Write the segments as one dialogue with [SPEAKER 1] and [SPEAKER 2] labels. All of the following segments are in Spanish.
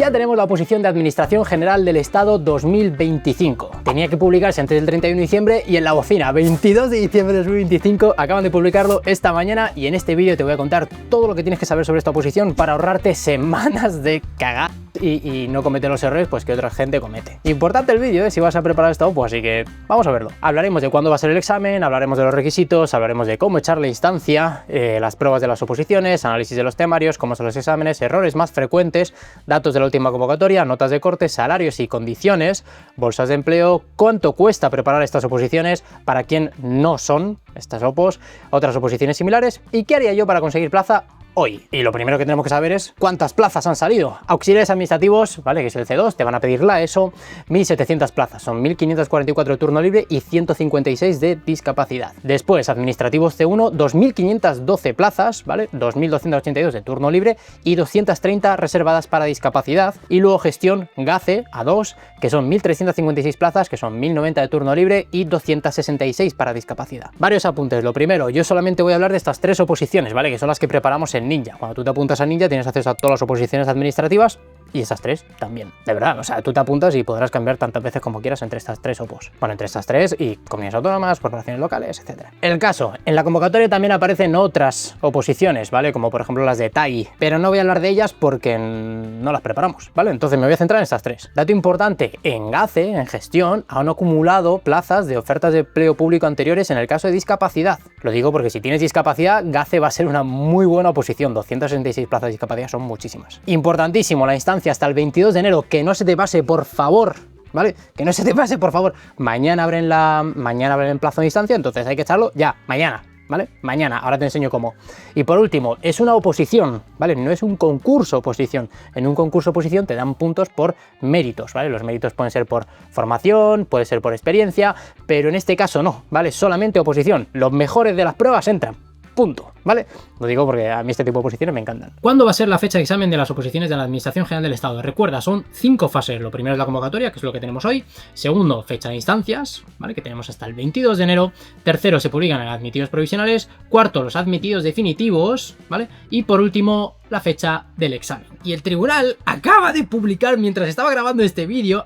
[SPEAKER 1] Ya tenemos la oposición de Administración General del Estado 2025. Tenía que publicarse antes del 31 de diciembre y en la bocina 22 de diciembre de 2025 acaban de publicarlo esta mañana y en este vídeo te voy a contar todo lo que tienes que saber sobre esta oposición para ahorrarte semanas de cagar y no cometer los errores pues que otra gente comete. Importante el vídeo, si vas a preparar esta OPO, así que vamos a verlo. Hablaremos de cuándo va a ser el examen, hablaremos de los requisitos, hablaremos de cómo echarle instancia, las pruebas de las oposiciones, análisis de los temarios, cómo son los exámenes, errores más frecuentes, datos de la última convocatoria, notas de corte, salarios y condiciones, bolsas de empleo, cuánto cuesta preparar estas oposiciones, para quién no son estas OPOs, otras oposiciones similares y qué haría yo para conseguir plaza hoy. Y lo primero que tenemos que saber es cuántas plazas han salido. Auxiliares administrativos, ¿vale? Que es el C2, te van a pedir la ESO, 1.700 plazas, son 1.544 de turno libre y 156 de discapacidad. Después, administrativos C1, 2.512 plazas, ¿vale? 2.282 de turno libre y 230 reservadas para discapacidad. Y luego gestión GACE A2, que son 1.356 plazas, que son 1.090 de turno libre y 266 para discapacidad. Varios apuntes. Lo primero, yo solamente voy a hablar de estas tres oposiciones, ¿vale? Que son las que preparamos en Ninja. Cuando tú te apuntas a Ninja tienes acceso a todas las oposiciones administrativas y esas tres también. De verdad, o sea, tú te apuntas y podrás cambiar tantas veces como quieras entre estas tres OPOs. Bueno, entre estas tres y comunidades autónomas, corporaciones locales, etc. El caso, en la convocatoria también aparecen otras oposiciones, ¿vale? Como por ejemplo las de TAI, pero no voy a hablar de ellas porque no las preparamos, ¿vale? Entonces me voy a centrar en estas tres. Dato importante, en GACE, en gestión, han acumulado plazas de ofertas de empleo público anteriores en el caso de discapacidad. Lo digo porque si tienes discapacidad, GACE va a ser una muy buena oposición. 266 plazas de discapacidad son muchísimas. Importantísimo, la instancia hasta el 22 de enero, que no se te pase, por favor, ¿vale? Que no se te pase, por favor. Mañana abren el plazo de instancia, entonces hay que echarlo ya, mañana, ¿vale? Mañana, ahora te enseño cómo. Y por último, es una oposición, ¿vale? No es un concurso oposición. En un concurso oposición te dan puntos por méritos, ¿vale? Los méritos pueden ser por formación, puede ser por experiencia, pero en este caso no, ¿vale? Solamente oposición. Los mejores de las pruebas entran. Punto, ¿vale? Lo digo porque a mí este tipo de oposiciones me encantan. ¿Cuándo va a ser la fecha de examen de las oposiciones de la Administración General del Estado? Recuerda, son 5 fases. Lo primero es la convocatoria, que es lo que tenemos hoy. Segundo, fecha de instancias, ¿vale? Que tenemos hasta el 22 de enero. Tercero, se publican en admitidos provisionales. Cuarto, los admitidos definitivos, ¿vale? Y por último, la fecha del examen. Y el tribunal acaba de publicar, mientras estaba grabando este vídeo,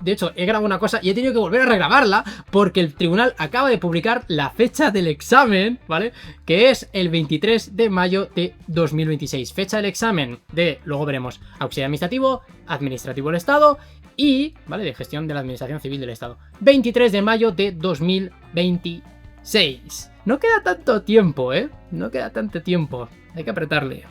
[SPEAKER 1] de hecho, he grabado una cosa y he tenido que volver a regrabarla porque el tribunal acaba de publicar la fecha del examen, ¿vale? Que es el 23 de mayo de 2026. Fecha del examen de, luego veremos, auxiliar administrativo del Estado y, ¿vale? De gestión de la Administración Civil del Estado. 23 de mayo de 2026. No queda tanto tiempo, ¿eh? No queda tanto tiempo. Hay que apretarle,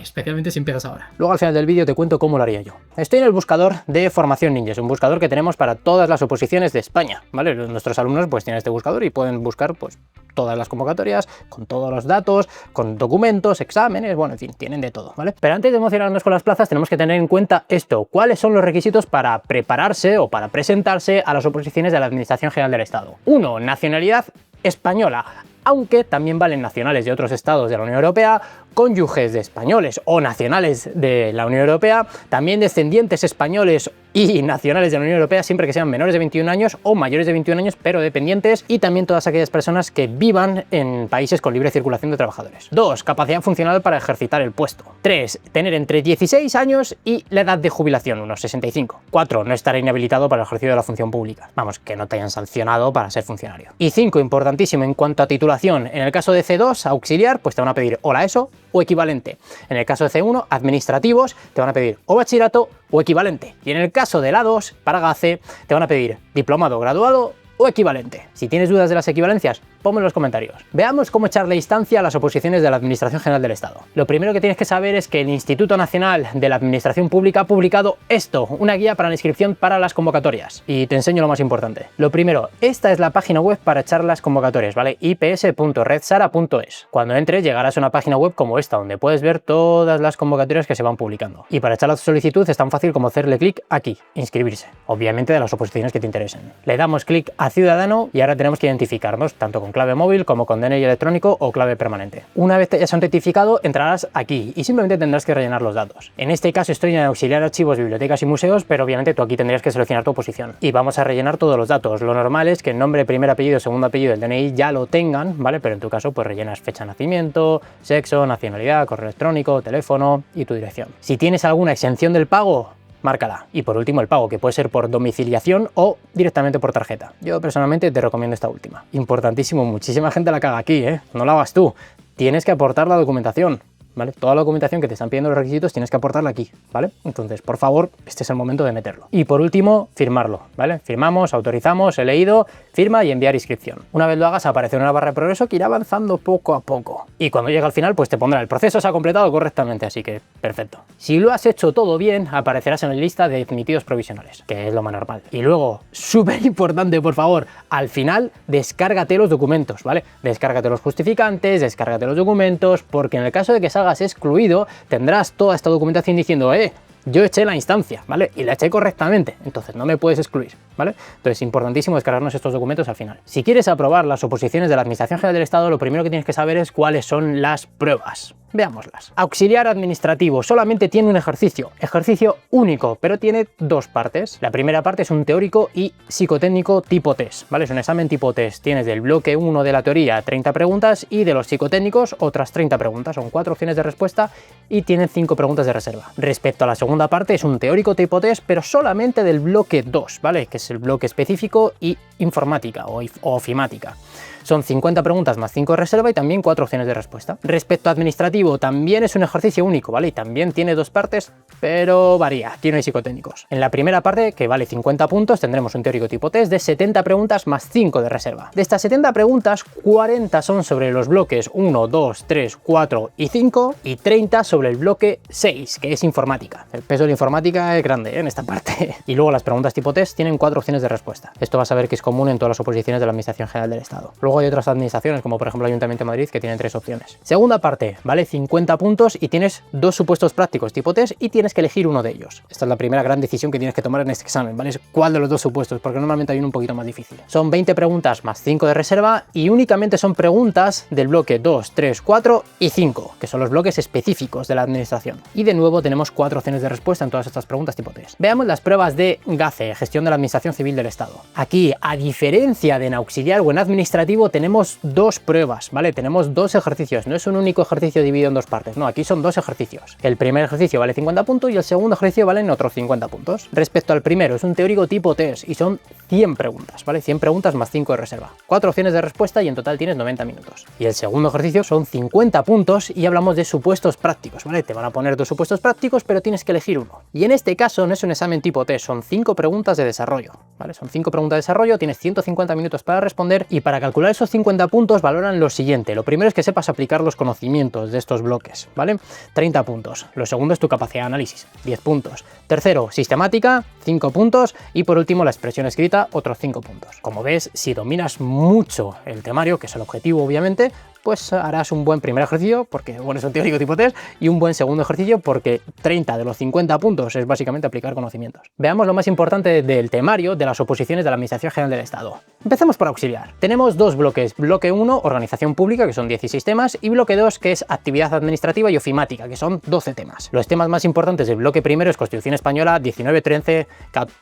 [SPEAKER 1] especialmente si empiezas ahora. Luego al final del vídeo te cuento cómo lo haría yo. Estoy en el buscador de Formación Ninja, es un buscador que tenemos para todas las oposiciones de España, ¿vale? Nuestros alumnos pues tienen este buscador y pueden buscar pues todas las convocatorias, con todos los datos, con documentos, exámenes, bueno, en fin, tienen de todo, ¿vale? Pero antes de emocionarnos con las plazas tenemos que tener en cuenta esto, cuáles son los requisitos para prepararse o para presentarse a las oposiciones de la Administración General del Estado. 1. Nacionalidad española, aunque también valen nacionales de otros estados de la Unión Europea, cónyuges de españoles o nacionales de la Unión Europea, también descendientes españoles y nacionales de la Unión Europea siempre que sean menores de 21 años o mayores de 21 años pero dependientes, y también todas aquellas personas que vivan en países con libre circulación de trabajadores. 2. Capacidad funcional para ejercitar el puesto. 3. Tener entre 16 años y la edad de jubilación, unos 65. 4. No estar inhabilitado para el ejercicio de la función pública. Vamos, que no te hayan sancionado para ser funcionario. Y 5. Importantísimo en cuanto a titulación. En el caso de C2, auxiliar, pues te van a pedir o la ESO o equivalente. En el caso de C1, administrativos, te van a pedir o bachillerato o equivalente. Y en el caso de la 2, para GACE, te van a pedir diplomado, graduado o equivalente. Si tienes dudas de las equivalencias, ponme en los comentarios. Veamos cómo echarle instancia a las oposiciones de la Administración General del Estado. Lo primero que tienes que saber es que el Instituto Nacional de la Administración Pública ha publicado esto, una guía para la inscripción para las convocatorias. Y te enseño lo más importante. Lo primero, esta es la página web para echar las convocatorias, ¿vale? ips.redsara.es. Cuando entres llegarás a una página web como esta, donde puedes ver todas las convocatorias que se van publicando. Y para echar la solicitud es tan fácil como hacerle clic aquí, inscribirse. Obviamente de las oposiciones que te interesen. Le damos clic a ciudadano y ahora tenemos que identificarnos tanto con clave móvil como con DNI electrónico o clave permanente. Una vez te hayas autentificado, entrarás aquí y simplemente tendrás que rellenar los datos. En este caso estoy en auxiliar archivos, bibliotecas y museos, pero obviamente tú aquí tendrías que seleccionar tu posición. Y vamos a rellenar todos los datos. Lo normal es que el nombre, primer apellido, segundo apellido del DNI ya lo tengan, ¿vale? Pero en tu caso pues rellenas fecha de nacimiento, sexo, nacionalidad, correo electrónico, teléfono y tu dirección. Si tienes alguna exención del pago, márcala. Y por último el pago, que puede ser por domiciliación o directamente por tarjeta. Yo personalmente te recomiendo esta última. Importantísimo, muchísima gente la caga aquí, ¿eh? No la hagas tú. Tienes que aportar la documentación, ¿vale? Toda la documentación que te están pidiendo los requisitos tienes que aportarla aquí, ¿vale? Entonces, por favor, este es el momento de meterlo. Y por último, firmarlo, ¿vale? Firmamos, autorizamos, he leído, firma y enviar inscripción. Una vez lo hagas, aparecerá una barra de progreso que irá avanzando poco a poco. Y cuando llegue al final, pues te pondrá el proceso se ha completado correctamente, así que perfecto. Si lo has hecho todo bien, aparecerás en la lista de admitidos provisionales, que es lo más normal. Y luego, súper importante, por favor, al final, descárgate los documentos, ¿vale? Descárgate los justificantes, descárgate los documentos, porque en el caso de que salgas excluido, tendrás toda esta documentación diciendo, yo eché la instancia, ¿vale? Y la eché correctamente, entonces no me puedes excluir, ¿vale? Entonces es importantísimo descargarnos estos documentos al final. Si quieres aprobar las oposiciones de la Administración General del Estado, lo primero que tienes que saber es cuáles son las pruebas. Veámoslas. Auxiliar administrativo solamente tiene un ejercicio único, pero tiene dos partes. La primera parte es un teórico y psicotécnico tipo test, ¿vale? Es un examen tipo test. Tienes del bloque 1 de la teoría 30 preguntas y de los psicotécnicos otras 30 preguntas. Son 4 opciones de respuesta y tienen 5 preguntas de reserva. Respecto a la segunda parte es un teórico tipo test, pero solamente del bloque 2, ¿vale? Que es el bloque específico y informática o ofimática. Son 50 preguntas más 5 de reserva y también 4 opciones de respuesta. Respecto a administrativo, también es un ejercicio único, ¿vale? Y también tiene dos partes, pero varía. Aquí no hay psicotécnicos. En la primera parte, que vale 50 puntos, tendremos un teórico tipo test de 70 preguntas más 5 de reserva. De estas 70 preguntas, 40 son sobre los bloques 1, 2, 3, 4 y 5 y 30 sobre el bloque 6, que es informática. El peso de la informática es grande, en esta parte. Y luego las preguntas tipo test tienen 4 opciones de respuesta. Esto vas a ver que es común en todas las oposiciones de la Administración General del Estado. Luego hay otras administraciones, como por ejemplo el Ayuntamiento de Madrid, que tienen 3 opciones. Segunda parte, vale 50 puntos y tienes 2 supuestos prácticos tipo test y tienes que elegir uno de ellos. Esta es la primera gran decisión que tienes que tomar en este examen, ¿vale? Es cuál de los 2 supuestos, porque normalmente hay uno un poquito más difícil. Son 20 preguntas más 5 de reserva y únicamente son preguntas del bloque 2, 3, 4 y 5, que son los bloques específicos de la administración. Y de nuevo tenemos 4 opciones de respuesta en todas estas preguntas tipo test. Veamos las pruebas de GACE, Gestión de la Administración Civil del Estado. Aquí, a diferencia de en auxiliar o en administrativo, tenemos 2 pruebas, ¿vale? Tenemos 2 ejercicios, no es un único ejercicio dividido en 2 partes, no, aquí son 2 ejercicios. El primer ejercicio vale 50 puntos y el segundo ejercicio valen otros 50 puntos. Respecto al primero, es un teórico tipo test y son 100 preguntas, ¿vale? 100 preguntas más 5 de reserva. 4 opciones de respuesta y en total tienes 90 minutos. Y el segundo ejercicio son 50 puntos y hablamos de supuestos prácticos, ¿vale? Te van a poner 2 supuestos prácticos, pero tienes que elegir uno. Y en este caso no es un examen tipo test, son 5 preguntas de desarrollo, ¿vale? Son 5 preguntas de desarrollo, tienes 150 minutos para responder y para calcular esos 50 puntos valoran lo siguiente. Lo primero es que sepas aplicar los conocimientos de estos bloques, ¿vale? 30 puntos. Lo segundo es tu capacidad de análisis, 10 puntos. Tercero, sistemática, 5 puntos. Y por último, la expresión escrita, otros 5 puntos. Como ves, si dominas mucho el temario, que es el objetivo obviamente, pues harás un buen primer ejercicio, porque bueno, es un teórico tipo test, y un buen segundo ejercicio, porque 30 de los 50 puntos es básicamente aplicar conocimientos. Veamos lo más importante del temario de las oposiciones de la Administración General del Estado. Empecemos por auxiliar. Tenemos 2 bloques. Bloque 1, organización pública, que son 16 temas, y bloque 2, que es actividad administrativa y ofimática, que son 12 temas. Los temas más importantes del bloque primero es Constitución Española, 19-13,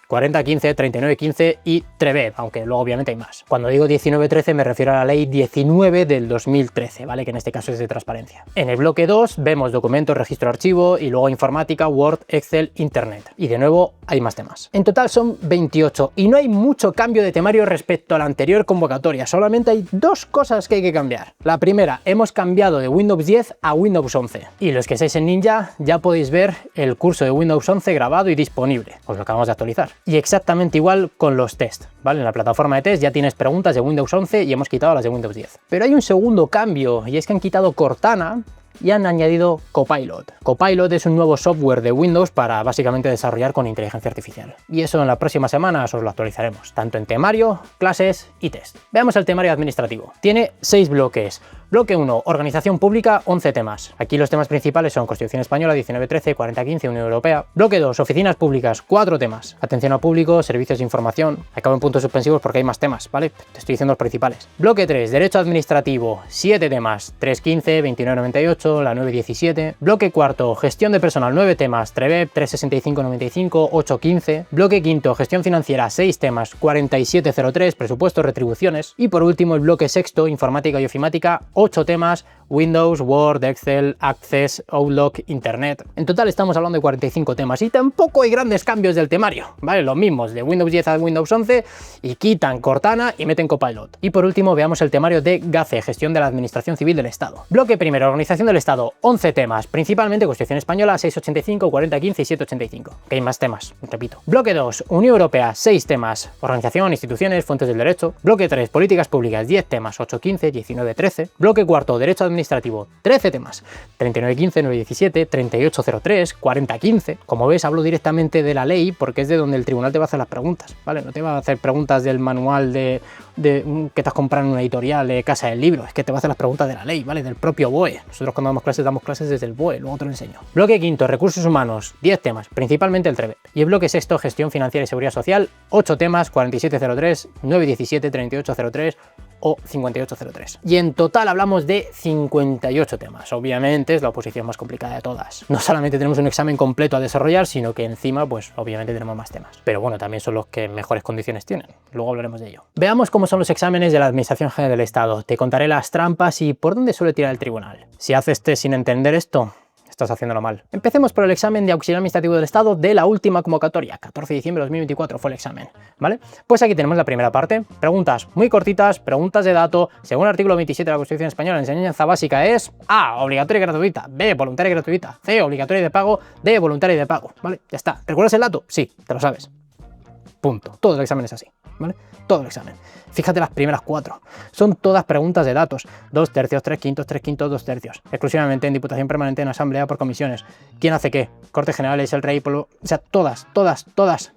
[SPEAKER 1] 40-15, 39-15 y TREVEB, aunque luego obviamente hay más. Cuando digo 19-13 me refiero a la ley 19 del 2013, ¿vale? Que en este caso es de transparencia. En el bloque 2 vemos documentos, registro, archivo y luego informática, Word, Excel, Internet. Y de nuevo hay más temas. En total son 28 y no hay mucho cambio de temario respecto a la anterior convocatoria. Solamente hay 2 cosas que hay que cambiar. La primera, hemos cambiado de Windows 10 a Windows 11. Y los que estáis en Ninja ya podéis ver el curso de Windows 11 grabado y disponible. Os lo acabamos de actualizar. Y exactamente igual con los test, ¿vale? En la plataforma de test ya tienes preguntas de Windows 11 y hemos quitado las de Windows 10. Pero hay un segundo cambio y es que han quitado Cortana y han añadido Copilot. Copilot es un nuevo software de Windows para básicamente desarrollar con inteligencia artificial. Y eso en las próximas semanas os lo actualizaremos, tanto en temario, clases y test. Veamos el temario administrativo. Tiene 6 bloques. Bloque 1, organización pública, 11 temas. Aquí los temas principales son Constitución Española, 1913, 4015, Unión Europea. Bloque 2, oficinas públicas, 4 temas. Atención al público, servicios de información. Acabo en puntos suspensivos porque hay más temas, ¿vale? Te estoy diciendo los principales. Bloque 3, derecho administrativo, 7 temas. 315, 2998, la 917. Bloque 4, gestión de personal, 9 temas. TREVEP, 36595, 815. Bloque 5, gestión financiera, 6 temas. 4703, presupuestos, retribuciones. Y por último, el bloque 6, informática y ofimática, 8 temas. Windows, Word, Excel, Access, Outlook, Internet. En total estamos hablando de 45 temas y tampoco hay grandes cambios del temario, ¿vale? Los mismos, de Windows 10 a Windows 11 y quitan Cortana y meten Copilot. Y por último veamos el temario de GACE, gestión de la Administración Civil del Estado. Bloque primero, organización del Estado, 11 temas, principalmente Constitución Española, 685, 4015 y 785. Que hay más temas, repito. Bloque 2, Unión Europea, 6 temas, organización, instituciones, fuentes del derecho. Bloque 3, políticas públicas, 10 temas, 815, 1913. Bloque 4, derecho administrativo, 13 temas, 3915, 917, 3803, 4015. Como ves, hablo directamente de la ley porque es de donde el tribunal te va a hacer las preguntas, ¿vale? No te va a hacer preguntas del manual de que te has comprado en una editorial de Casa del Libro, es que te va a hacer las preguntas de la ley, ¿vale? Del propio BOE. Nosotros cuando damos clases desde el BOE, luego te lo enseño. Bloque 5, recursos humanos, 10 temas, principalmente el TREVEP. Y el bloque 6, gestión financiera y seguridad social, 8 temas, 4703, 917, 3803, o 5803. Y en total hablamos de 58 temas. Obviamente es la oposición más complicada de todas. No solamente tenemos un examen completo a desarrollar, sino que encima, pues obviamente tenemos más temas. Pero bueno, también son los que mejores condiciones tienen. Luego hablaremos de ello. Veamos cómo son los exámenes de la Administración General del Estado. Te contaré las trampas y por dónde suele tirar el tribunal. Si haces test sin entender esto, estás haciéndolo mal. Empecemos por el examen de auxiliar administrativo del Estado de la última convocatoria, 14 de diciembre de 2024 fue el examen, ¿vale? Pues aquí tenemos la primera parte, preguntas muy cortitas, preguntas de dato, según el artículo 27 de la Constitución Española, la enseñanza básica es A, obligatoria y gratuita, B, voluntaria y gratuita, C, obligatoria y de pago, D, voluntaria y de pago, ¿vale? Ya está. ¿Recuerdas el dato? Sí, te lo sabes. Punto. Todo el examen es así, ¿vale? Todo el examen. Fíjate las primeras 4. Son todas preguntas de datos. 2 tercios, 3 quintos, 3 quintos, 2 tercios. Exclusivamente en Diputación Permanente, en Asamblea, por comisiones. ¿Quién hace qué? Cortes Generales, el Rey, o sea, todas.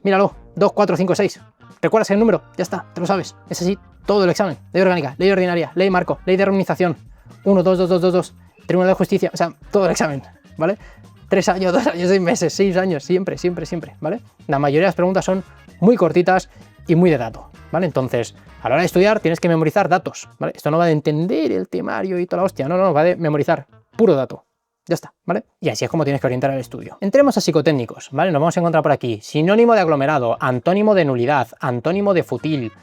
[SPEAKER 1] Míralo. 2, 4, 5, 6. ¿Recuerdas el número? Ya está, te lo sabes. Es así todo el examen. Ley orgánica, ley ordinaria, ley marco, ley de armonización. 1, 2, 2, 2, 2, 2. Tribunal de Justicia. O sea, todo el examen, ¿vale? 3 años, 2 años, 6 meses, 6 años, siempre, ¿vale? La mayoría de las preguntas son muy cortitas y muy de dato, ¿vale? Entonces, a la hora de estudiar tienes que memorizar datos, ¿vale? Esto no va de entender el temario y toda la hostia, no, va de memorizar puro dato. Ya está, ¿vale? Y así es como tienes que orientar el estudio. Entremos a psicotécnicos, ¿vale? Nos vamos a encontrar por aquí sinónimo de aglomerado, antónimo de nulidad, antónimo de fútil,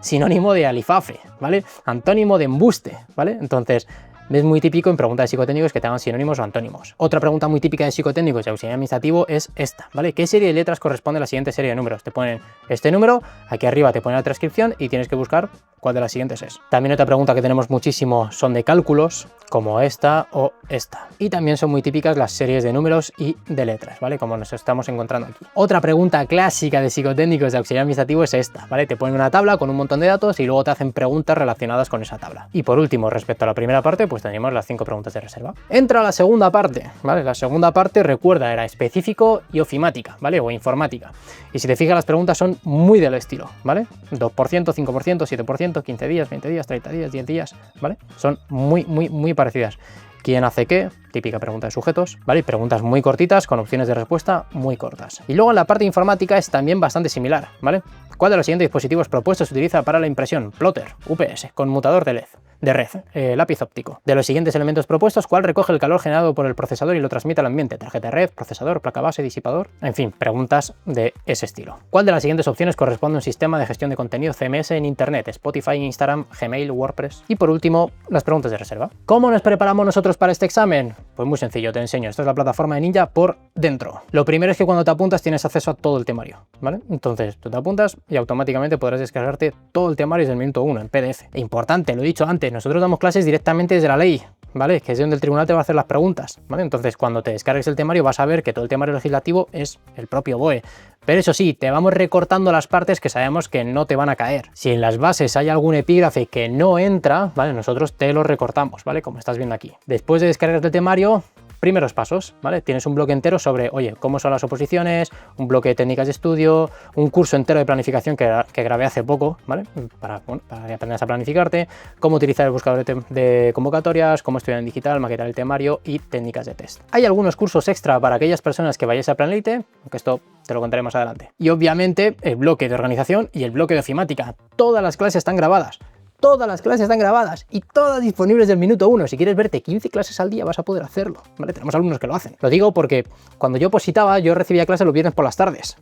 [SPEAKER 1] sinónimo de alifafe, ¿vale? Antónimo de embuste, ¿vale? Entonces, es muy típico en preguntas de psicotécnicos que te hagan sinónimos o antónimos. Otra pregunta muy típica de psicotécnicos y auxiliar administrativo es esta, ¿vale? ¿Qué serie de letras corresponde a la siguiente serie de números? Te ponen este número, aquí arriba te ponen la transcripción y tienes que buscar cuál de las siguientes es. También otra pregunta que tenemos muchísimo son de cálculos, como esta o esta. Y también son muy típicas las series de números y de letras, ¿vale? Como nos estamos encontrando aquí. Otra pregunta clásica de psicotécnicos de auxiliar administrativo es esta, ¿vale? Te ponen una tabla con un montón de datos y luego te hacen preguntas relacionadas con esa tabla. Y por último, respecto a la primera parte, pues tenemos las 5 preguntas de reserva. Entra la segunda parte, ¿vale? La segunda parte, recuerda, era específico y ofimática, ¿vale? O informática. Y si te fijas, las preguntas son muy del estilo, ¿vale? 2%, 5%, 7%, 15 días, 20 días, 30 días, 10 días, ¿vale? Son muy parecidas. ¿Quién hace qué? Típica pregunta de sujetos, ¿vale? Y preguntas muy cortitas con opciones de respuesta muy cortas. Y luego en la parte informática es también bastante similar, ¿vale? ¿Cuál de los siguientes dispositivos propuestos se utiliza para la impresión? Plotter, UPS, conmutador de red, lápiz óptico. De los siguientes elementos propuestos, ¿cuál recoge el calor generado por el procesador y lo transmite al ambiente? Tarjeta de red, procesador, placa base, disipador. En fin, preguntas de ese estilo. ¿Cuál de las siguientes opciones corresponde a un sistema de gestión de contenido CMS en Internet? Spotify, Instagram, Gmail, WordPress. Y por último, las preguntas de reserva. ¿Cómo nos preparamos nosotros para este examen? Pues muy sencillo, te enseño. Esta es la plataforma de Ninja por dentro. Lo primero es que cuando te apuntas tienes acceso a todo el temario, ¿vale? Entonces, tú te apuntas y automáticamente podrás descargarte todo el temario desde el minuto 1 en PDF. E importante, lo he dicho antes, nosotros damos clases directamente desde la ley, ¿vale? Que es donde el tribunal te va a hacer las preguntas, ¿vale? Entonces, cuando te descargues el temario vas a ver que todo el temario legislativo es el propio BOE. Pero eso sí, te vamos recortando las partes que sabemos que no te van a caer. Si en las bases hay algún epígrafe que no entra, ¿vale? Nosotros te lo recortamos, ¿vale? Como estás viendo aquí. Después de descargarte el temario, Primeros pasos, ¿vale? Tienes un bloque entero sobre, oye, cómo son las oposiciones, un bloque de técnicas de estudio, un curso entero de planificación que grabé hace poco, ¿vale? Para que aprendas a planificarte, cómo utilizar el buscador de convocatorias, cómo estudiar en digital, maquetar el temario y técnicas de test. Hay algunos cursos extra para aquellas personas que vayáis a Planelite, aunque esto te lo contaré más adelante. Y obviamente el bloque de organización y el bloque de ofimática. Todas las clases están grabadas. Todas las clases están grabadas y todas disponibles del minuto 1. Si quieres verte 15 clases al día vas a poder hacerlo, ¿vale? Tenemos alumnos que lo hacen. Lo digo porque cuando yo opositaba, yo recibía clases los viernes por las tardes.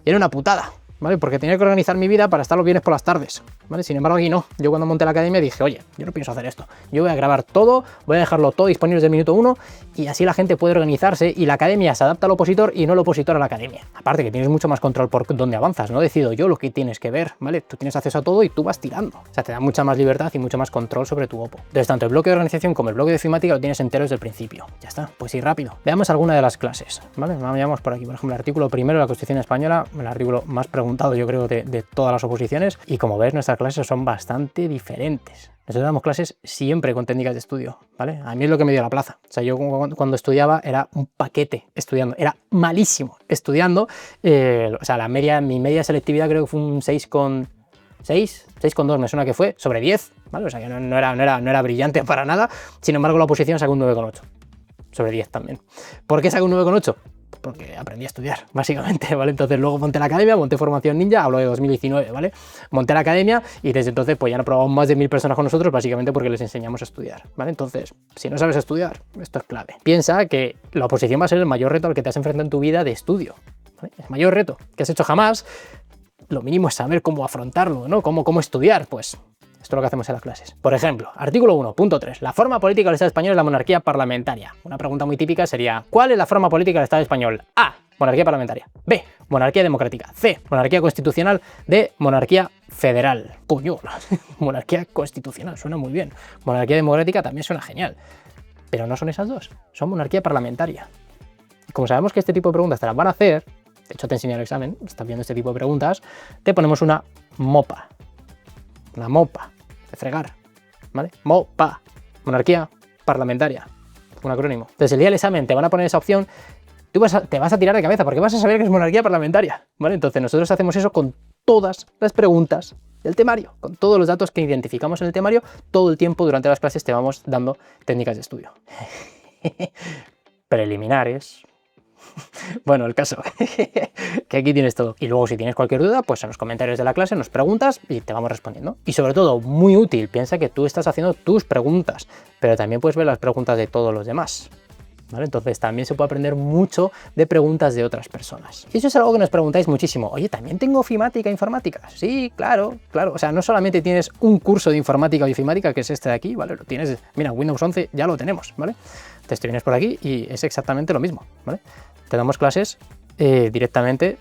[SPEAKER 1] Y era una putada, ¿vale? Porque tenía que organizar mi vida para estar los viernes por las tardes, ¿vale? Sin embargo, aquí no. Yo cuando monté la academia dije, oye, yo no pienso hacer esto. Yo voy a grabar todo, voy a dejarlo todo disponible desde el minuto 1 y así la gente puede organizarse y la academia se adapta al opositor y no el opositor a la academia. Aparte que tienes mucho más control por dónde avanzas, no decido yo lo que tienes que ver, ¿vale? Tú tienes acceso a todo y tú vas tirando. O sea, te da mucha más libertad y mucho más control sobre tu opo. Entonces, tanto el bloque de organización como el bloque de ofimática lo tienes entero desde el principio. Ya está, pues ir rápido. Veamos alguna de las clases, ¿vale? Vamos por aquí, por ejemplo, el artículo primero de la Constitución Española, el artículo más preguntado, yo creo, de todas las oposiciones, y como ves, nuestras clases son bastante diferentes. Nosotros damos clases siempre con técnicas de estudio, ¿vale? A mí es lo que me dio la plaza. O sea, yo cuando estudiaba era un paquete estudiando, era malísimo estudiando. O sea, mi media selectividad creo que fue un 6,2 me suena que fue, sobre 10, ¿vale? O sea, que no era brillante para nada. Sin embargo, la oposición sacó un 9,8, sobre 10 también. ¿Por qué sacó un 9,8? Porque aprendí a estudiar, básicamente, ¿vale? Entonces luego monté la academia, monté Formación Ninja, hablo de 2019, ¿vale? Monté la academia y desde entonces pues ya han aprobado más de 1000 personas con nosotros, básicamente porque les enseñamos a estudiar, ¿vale? Entonces, si no sabes estudiar, esto es clave. Piensa que la oposición va a ser el mayor reto al que te has enfrentado en tu vida de estudio, ¿vale? El mayor reto que has hecho jamás. Lo mínimo es saber cómo afrontarlo, ¿no? Cómo estudiar, pues esto es lo que hacemos en las clases. Por ejemplo, artículo 1.3. La forma política del Estado español es la monarquía parlamentaria. Una pregunta muy típica sería, ¿cuál es la forma política del Estado español? A, monarquía parlamentaria. B, monarquía democrática. C, monarquía constitucional. D, monarquía federal. Coño, monarquía constitucional, suena muy bien. Monarquía democrática también suena genial. Pero no son esas dos, son monarquía parlamentaria. Y como sabemos que este tipo de preguntas te las van a hacer, de hecho te enseño el examen, estás viendo este tipo de preguntas, te ponemos una MOPA. Una MOPA, de fregar, ¿vale? MOPA, monarquía parlamentaria, un acrónimo. Entonces el día del examen te van a poner esa opción, tú te vas a tirar de cabeza porque vas a saber que es monarquía parlamentaria, ¿vale? Entonces nosotros hacemos eso con todas las preguntas del temario, con todos los datos que identificamos en el temario, todo el tiempo durante las clases te vamos dando técnicas de estudio. Preliminares. Bueno, el caso, que aquí tienes todo. Y luego si tienes cualquier duda, pues en los comentarios de la clase nos preguntas y te vamos respondiendo. Y sobre todo, muy útil, piensa que tú estás haciendo tus preguntas, pero también puedes ver las preguntas de todos los demás, ¿vale? Entonces también se puede aprender mucho de preguntas de otras personas. Y eso es algo que nos preguntáis muchísimo. Oye, ¿también tengo ofimática e informática? Sí, claro. O sea, no solamente tienes un curso de informática o ofimática, que es este de aquí, ¿vale? Lo tienes, mira, Windows 11 ya lo tenemos, ¿vale? Entonces te vienes por aquí y es exactamente lo mismo, ¿vale? Te damos clases directamente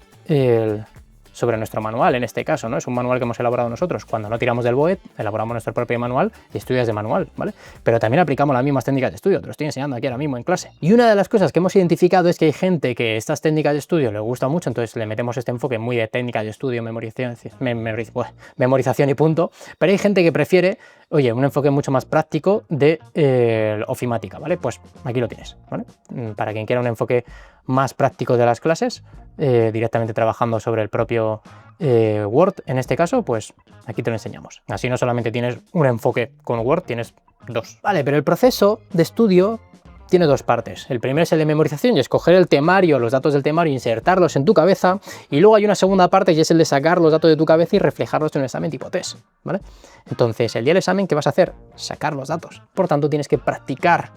[SPEAKER 1] sobre nuestro manual, en este caso, ¿no? Es un manual que hemos elaborado nosotros. Cuando no tiramos del BOET, elaboramos nuestro propio manual y estudias de manual, ¿vale? Pero también aplicamos las mismas técnicas de estudio, te lo estoy enseñando aquí ahora mismo en clase. Y una de las cosas que hemos identificado es que hay gente que estas técnicas de estudio le gusta mucho, entonces le metemos este enfoque muy de técnicas de estudio, memorización y punto, pero hay gente que prefiere, oye, un enfoque mucho más práctico de ofimática, ¿vale? Pues aquí lo tienes, ¿vale? Para quien quiera un enfoque más práctico de las clases, directamente trabajando sobre el propio Word, en este caso, pues aquí te lo enseñamos. Así no solamente tienes un enfoque con Word, tienes dos. Vale, pero el proceso de estudio tiene dos partes. El primero es el de memorización y es coger el temario, los datos del temario, insertarlos en tu cabeza, y luego hay una segunda parte y es el de sacar los datos de tu cabeza y reflejarlos en un examen tipo test, ¿vale? Entonces, el día del examen, ¿qué vas a hacer? Sacar los datos. Por tanto, tienes que practicar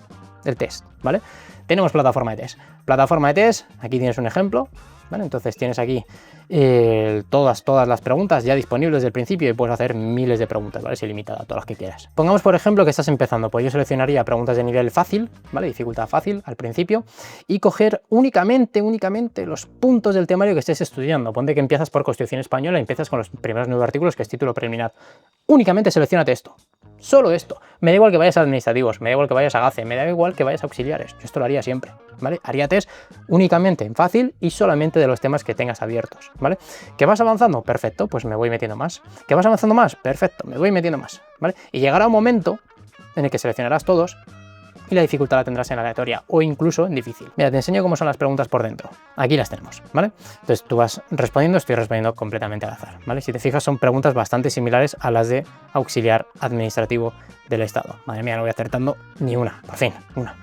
[SPEAKER 1] el test, ¿vale? Tenemos plataforma de test. Plataforma de test, aquí tienes un ejemplo, ¿vale? Entonces tienes aquí todas las preguntas ya disponibles desde el principio y puedes hacer miles de preguntas, ¿vale? Es ilimitada, todas las que quieras. Pongamos, por ejemplo, que estás empezando, pues yo seleccionaría preguntas de nivel fácil, ¿vale? Dificultad fácil al principio, y coger únicamente los puntos del temario que estés estudiando. Ponte que empiezas por Constitución Española y empiezas con los primeros 9 artículos, que es título preliminar. Únicamente seleccionate esto. Solo esto. Me da igual que vayas a administrativos, me da igual que vayas a GACE, me da igual que vayas a auxiliares. Yo esto lo haría siempre, ¿vale? Haría test únicamente en fácil y solamente de los temas que tengas abiertos, ¿vale? ¿Que vas avanzando? Perfecto, pues me voy metiendo más. ¿Que vas avanzando más? Perfecto, me voy metiendo más, ¿vale? Y llegará un momento en el que seleccionarás todos y la dificultad la tendrás en aleatoria o incluso en difícil. Mira, te enseño cómo son las preguntas por dentro. Aquí las tenemos, ¿vale? Entonces tú vas respondiendo, estoy respondiendo completamente al azar, ¿vale? Si te fijas, son preguntas bastante similares a las de auxiliar administrativo del Estado. Madre mía, no voy acertando ni una, por fin, una.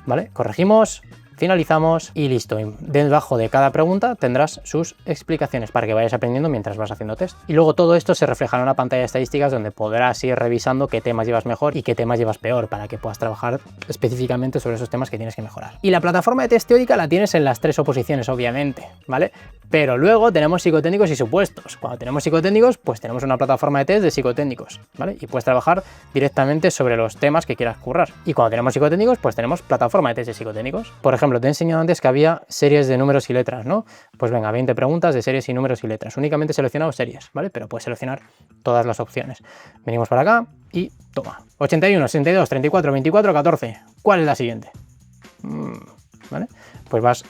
[SPEAKER 1] ¿Vale? Corregimos, finalizamos y listo. Y debajo de cada pregunta tendrás sus explicaciones para que vayas aprendiendo mientras vas haciendo test. Y luego todo esto se refleja en una pantalla de estadísticas donde podrás ir revisando qué temas llevas mejor y qué temas llevas peor para que puedas trabajar específicamente sobre esos temas que tienes que mejorar. Y la plataforma de test teórica la tienes en las 3 oposiciones, obviamente, ¿vale? Pero luego tenemos psicotécnicos y supuestos. Cuando tenemos psicotécnicos, pues tenemos una plataforma de test de psicotécnicos, ¿vale? Y puedes trabajar directamente sobre los temas que quieras currar. Y cuando tenemos psicotécnicos, pues tenemos plataforma de test de psicotécnicos. Por ejemplo, te he enseñado antes que había series de números y letras, ¿no? Pues venga, 20 preguntas de series y números y letras. Únicamente he seleccionado series, ¿vale? Pero puedes seleccionar todas las opciones. Venimos para acá y toma. 81, 62, 34, 24, 14. ¿Cuál es la siguiente? ¿Vale? Pues vas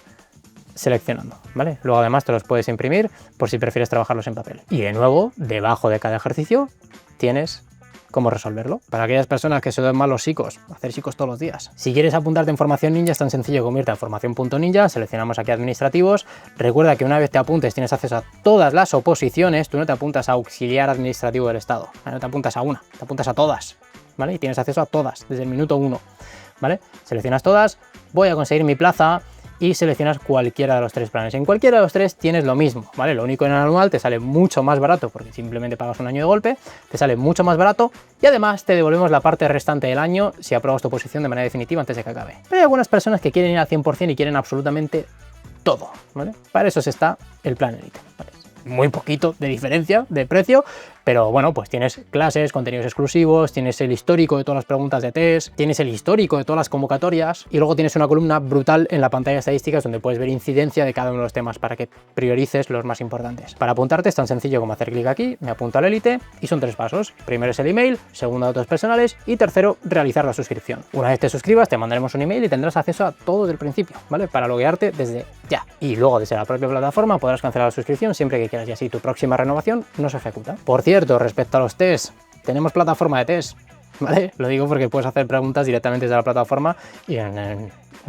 [SPEAKER 1] seleccionando, ¿vale? Luego además te los puedes imprimir por si prefieres trabajarlos en papel. Y de nuevo, debajo de cada ejercicio tienes cómo resolverlo. Para aquellas personas que se dan mal los psicos, hacer psicos todos los días. Si quieres apuntarte en Formación Ninja es tan sencillo como irte a formación.ninja, seleccionamos aquí administrativos. Recuerda que una vez te apuntes tienes acceso a todas las oposiciones, tú no te apuntas a auxiliar administrativo del Estado, no te apuntas a una, te apuntas a todas, ¿vale? Y tienes acceso a todas desde el minuto 1, ¿vale? Seleccionas todas, voy a conseguir mi plaza y seleccionas cualquiera de los 3 planes. En cualquiera de los 3 tienes lo mismo, ¿vale? Lo único en el anual te sale mucho más barato porque simplemente pagas un año de golpe, te sale mucho más barato y además te devolvemos la parte restante del año si apruebas tu oposición de manera definitiva antes de que acabe. Pero hay algunas personas que quieren ir al 100% y quieren absolutamente todo, ¿vale? Para eso está el plan Elite, ¿vale? Muy poquito de diferencia de precio, pero bueno, pues tienes clases, contenidos exclusivos, tienes el histórico de todas las preguntas de test, tienes el histórico de todas las convocatorias y luego tienes una columna brutal en la pantalla de estadísticas donde puedes ver incidencia de cada uno de los temas para que priorices los más importantes. Para apuntarte es tan sencillo como hacer clic aquí, me apunto al Elite y son 3 pasos. Primero es el email, segundo datos personales y tercero realizar la suscripción. Una vez te suscribas te mandaremos un email y tendrás acceso a todo desde el principio, ¿vale? Para loguearte desde ya. Y luego desde la propia plataforma podrás cancelar la suscripción siempre que quieras y así tu próxima renovación no se ejecuta. Por cierto, respecto a los test, tenemos plataforma de test, ¿vale? Lo digo porque puedes hacer preguntas directamente desde la plataforma y en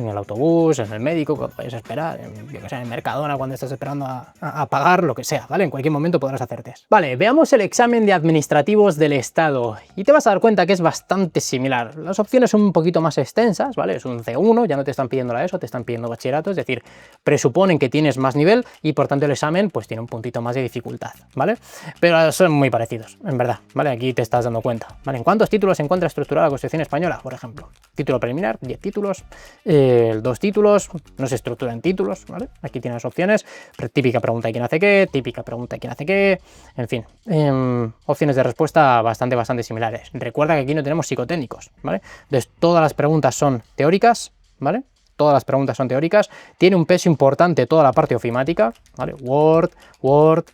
[SPEAKER 1] el autobús, en el médico, cuando vayas a esperar, yo que sé, en Mercadona, cuando estés esperando a pagar, lo que sea, ¿vale? En cualquier momento podrás hacer test. Vale, veamos el examen de administrativos del Estado y te vas a dar cuenta que es bastante similar. Las opciones son un poquito más extensas, ¿vale? Es un C1, ya no te están pidiendo la ESO, te están pidiendo bachillerato, es decir, presuponen que tienes más nivel y por tanto el examen pues tiene un puntito más de dificultad, ¿vale? Pero son muy parecidos, en verdad, ¿vale? Aquí te estás dando cuenta, ¿vale? ¿En cuántos títulos se encuentra estructurada la Constitución Española, por ejemplo? Título preliminar, 10 títulos, 2 títulos, no se estructura en títulos, ¿vale? Aquí tienes opciones, típica pregunta de quién hace qué, típica pregunta de quién hace qué, en fin, opciones de respuesta bastante similares. Recuerda que aquí no tenemos psicotécnicos, ¿vale? Entonces todas las preguntas son teóricas, ¿vale? Todas las preguntas son teóricas, tiene un peso importante toda la parte ofimática, ¿vale? Word,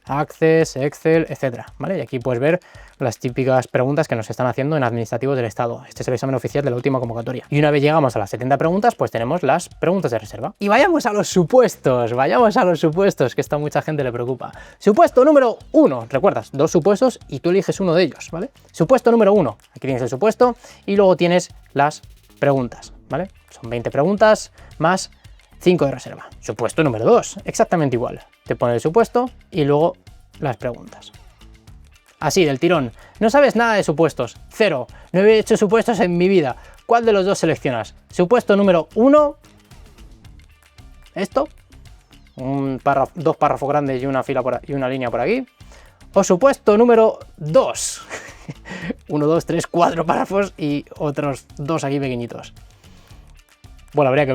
[SPEAKER 1] Access, Excel, etcétera, ¿vale? Y aquí puedes ver las típicas preguntas que nos están haciendo en administrativos del Estado. Este es el examen oficial de la última convocatoria. Y una vez llegamos a las 70 preguntas, pues tenemos las preguntas de reserva. Y vayamos a los supuestos, que esto a mucha gente le preocupa. Supuesto número 1, recuerdas, 2 supuestos y tú eliges uno de ellos, ¿vale? Supuesto número 1, aquí tienes el supuesto y luego tienes las preguntas, ¿vale? Son 20 preguntas más 5 de reserva. Supuesto número 2, exactamente igual. Te pone el supuesto y luego las preguntas. Así, del tirón. No sabes nada de supuestos. 0. No he hecho supuestos en mi vida. ¿Cuál de los dos seleccionas? Supuesto número 1. Esto. 2 párrafos grandes y una fila y una línea por aquí. O supuesto número 2. 1, 2, 3, 4 párrafos y otros 2 aquí pequeñitos. Bueno, habría que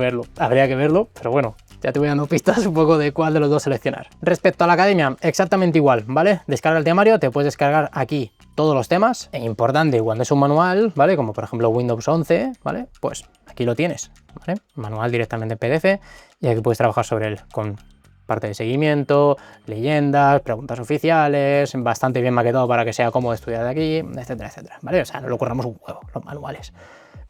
[SPEAKER 1] verlo, pero bueno, ya te voy dando pistas un poco de cuál de los dos seleccionar. Respecto a la academia, exactamente igual, ¿vale? Descarga el temario, te puedes descargar aquí todos los temas. E importante, cuando es un manual, ¿vale? Como por ejemplo Windows 11, ¿vale? Pues aquí lo tienes, ¿vale? Manual directamente en PDF y aquí puedes trabajar sobre él con parte de seguimiento, leyendas, preguntas oficiales, bastante bien maquetado para que sea cómodo estudiar de aquí, etcétera, etcétera, ¿vale? O sea, no lo curramos un huevo, los manuales.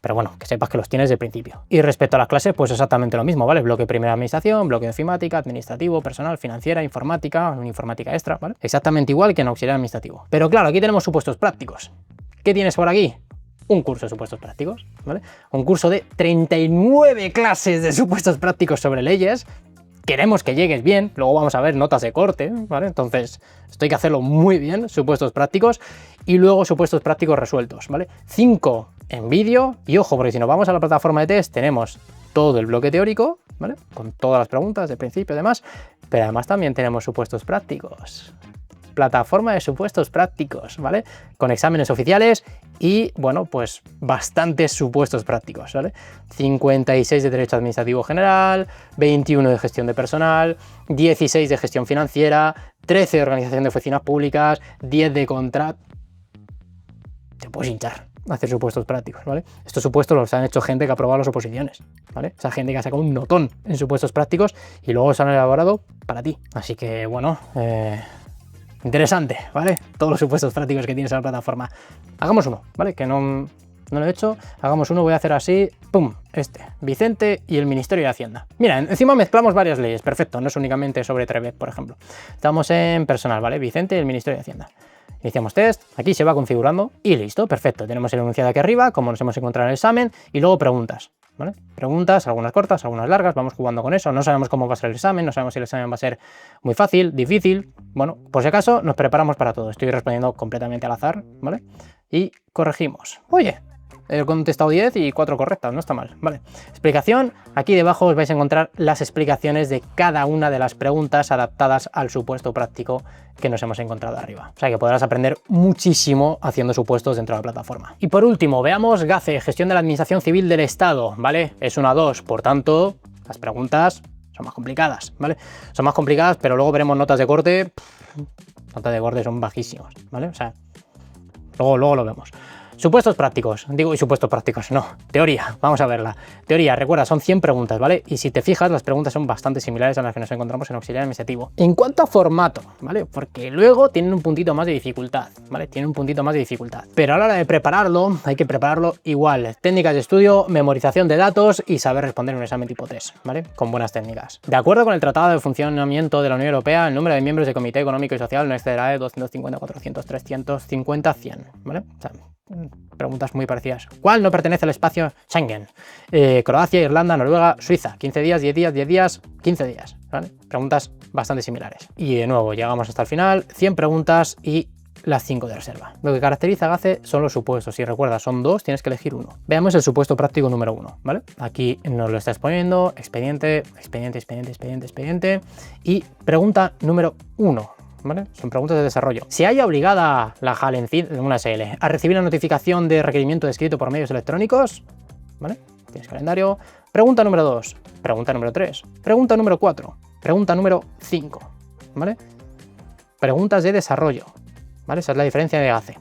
[SPEAKER 1] Pero bueno, que sepas que los tienes de principio. Y respecto a las clases, pues exactamente lo mismo, ¿vale? Bloque primera administración, bloque de ofimática, administrativo, personal, financiera, informática, una informática extra, ¿vale? Exactamente igual que en auxiliar administrativo. Pero claro, aquí tenemos supuestos prácticos. ¿Qué tienes por aquí? un curso de supuestos prácticos, ¿vale? Un curso de 39 clases de supuestos prácticos sobre leyes. Queremos que llegues bien, luego vamos a ver notas de corte, ¿vale? Entonces, esto hay que hacerlo muy bien, supuestos prácticos, y luego supuestos prácticos resueltos, ¿vale? 5 en vídeo, y ojo, porque si nos vamos a la plataforma de test, tenemos todo el bloque teórico, ¿vale? Con todas las preguntas de principio y demás, pero además también tenemos supuestos prácticos. Plataforma de supuestos prácticos, ¿vale? Con exámenes oficiales y, bueno, pues bastantes supuestos prácticos, ¿vale? 56 de Derecho Administrativo General, 21 de Gestión de Personal, 16 de Gestión Financiera, 13 de Organización de Oficinas Públicas, 10 de Contrato. Te puedes hinchar a hacer supuestos prácticos, ¿vale? Estos supuestos los han hecho gente que ha aprobado las oposiciones, ¿vale? Esa gente que ha sacado un notón en supuestos prácticos y luego se han elaborado para ti. Así que, bueno, interesante, ¿vale? Todos los supuestos prácticos que tienes en la plataforma. Hagamos uno, ¿vale? Que no lo he hecho. Hagamos uno, voy a hacer así, ¡pum! Vicente y el Ministerio de Hacienda. Mira, encima mezclamos varias leyes, perfecto, no es únicamente sobre Trevet, por ejemplo. Estamos en personal, ¿vale? Vicente y el Ministerio de Hacienda. Iniciamos test, aquí se va configurando y listo, perfecto. Tenemos el enunciado aquí arriba, como nos hemos encontrado en el examen, y luego preguntas, ¿vale? Preguntas, algunas cortas, algunas largas, vamos jugando con eso. No sabemos cómo va a ser el examen, no sabemos si el examen va a ser muy fácil, difícil. Bueno, por si acaso nos preparamos para todo. Estoy respondiendo completamente al azar, ¿vale? Y corregimos. Oye, he contestado 10 y 4 correctas, no está mal, ¿vale? Explicación, aquí debajo os vais a encontrar las explicaciones de cada una de las preguntas adaptadas al supuesto práctico que nos hemos encontrado arriba. O sea que podrás aprender muchísimo haciendo supuestos dentro de la plataforma. Y por último, veamos GACE, Gestión de la Administración Civil del Estado, ¿vale? Es una 2, por tanto, las preguntas son más complicadas, ¿vale? Son más complicadas, pero luego veremos notas de corte. Notas de corte son bajísimas, ¿vale? O sea, luego lo vemos. Supuestos prácticos, digo, y supuestos prácticos, no, teoría, vamos a verla. Teoría, recuerda, son 100 preguntas, ¿vale? Y si te fijas, las preguntas son bastante similares a las que nos encontramos en auxiliar administrativo. En cuanto a formato, ¿vale? Porque luego tienen un puntito más de dificultad, ¿vale? Tienen un puntito más de dificultad. Pero a la hora de prepararlo, hay que prepararlo igual. Técnicas de estudio, memorización de datos y saber responder un examen tipo test, ¿vale? Con buenas técnicas. De acuerdo con el Tratado de Funcionamiento de la Unión Europea, el número de miembros del Comité Económico y Social no excederá de 250, 400, 350, 100, ¿vale? O sea, preguntas muy parecidas. ¿Cuál no pertenece al espacio Schengen? Croacia, Irlanda, Noruega, Suiza. 15 días, 10 días, 10 días, 15 días. ¿Vale? Preguntas bastante similares. Y de nuevo, llegamos hasta el final. 100 preguntas y las 5 de reserva. Lo que caracteriza a GACE son los supuestos. Si recuerdas, son 2, tienes que elegir uno. Veamos el supuesto práctico número 1, ¿vale? Aquí nos lo está exponiendo. Expediente. Y pregunta número 1. ¿Vale? Son preguntas de desarrollo. ¿Se halla obligada la JAL en una SL a recibir la notificación de requerimiento escrito por medios electrónicos? ¿Vale? Tienes calendario. Pregunta número 2. Pregunta número 3. Pregunta número 4. Pregunta número 5. ¿Vale? Preguntas de desarrollo. ¿Vale? Esa es la diferencia de GACE.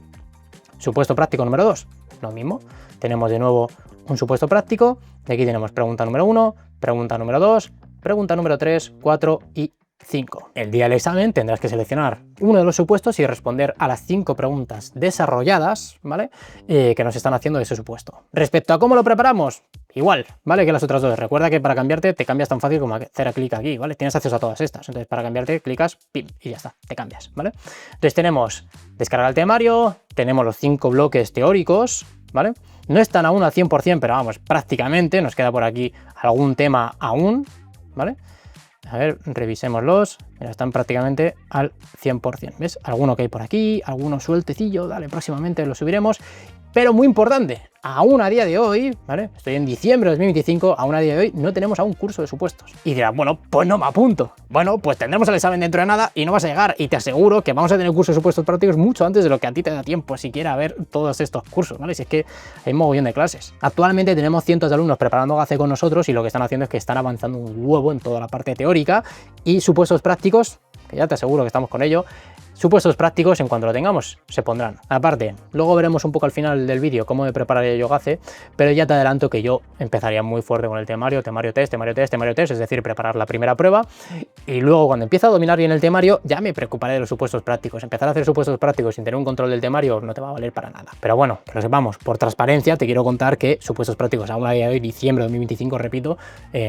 [SPEAKER 1] Supuesto práctico número 2. Lo mismo. Tenemos de nuevo un supuesto práctico. Y aquí tenemos pregunta número 1, pregunta número 2, pregunta número 3, 4 y 5. El día del examen tendrás que seleccionar uno de los supuestos y responder a las 5 preguntas desarrolladas, ¿vale? Que nos están haciendo de ese supuesto. Respecto a cómo lo preparamos, igual, ¿vale? Que las otras dos. Recuerda que para cambiarte te cambias tan fácil como hacer clic aquí, ¿vale? Tienes acceso a todas estas. Entonces, para cambiarte, clicas, pim, y ya está, te cambias, ¿vale? Entonces tenemos descargar el temario, tenemos los 5 bloques teóricos, ¿vale? No están aún al 100%, pero vamos, prácticamente, nos queda por aquí algún tema aún, ¿vale? A ver, revisémoslos. Mira, están prácticamente al 100%. ¿Ves? Alguno que hay por aquí, alguno sueltecillo. Dale, próximamente lo subiremos. Pero muy importante, aún a día de hoy, ¿vale? Estoy en diciembre de 2025, aún a día de hoy no tenemos aún curso de supuestos. Y dirás, bueno, pues no me apunto. Bueno, pues tendremos el examen dentro de nada y no vas a llegar. Y te aseguro que vamos a tener curso de supuestos prácticos mucho antes de lo que a ti te da tiempo siquiera a ver todos estos cursos, ¿vale? Si es que hay un mogollón de clases. Actualmente tenemos cientos de alumnos preparando GACE con nosotros y lo que están haciendo es que están avanzando un huevo en toda la parte teórica y supuestos prácticos, que ya te aseguro que estamos con ello. Supuestos prácticos, en cuanto lo tengamos, se pondrán. Aparte, luego veremos un poco al final del vídeo cómo me prepararía yo GACE, pero ya te adelanto que yo empezaría muy fuerte con el temario, temario test, es decir, preparar la primera prueba, y luego cuando empiece a dominar bien el temario, ya me preocuparé de los supuestos prácticos. Empezar a hacer supuestos prácticos sin tener un control del temario no te va a valer para nada. Pero bueno, que lo sepamos, por transparencia te quiero contar que supuestos prácticos aún a día de hoy, diciembre de 2025, repito,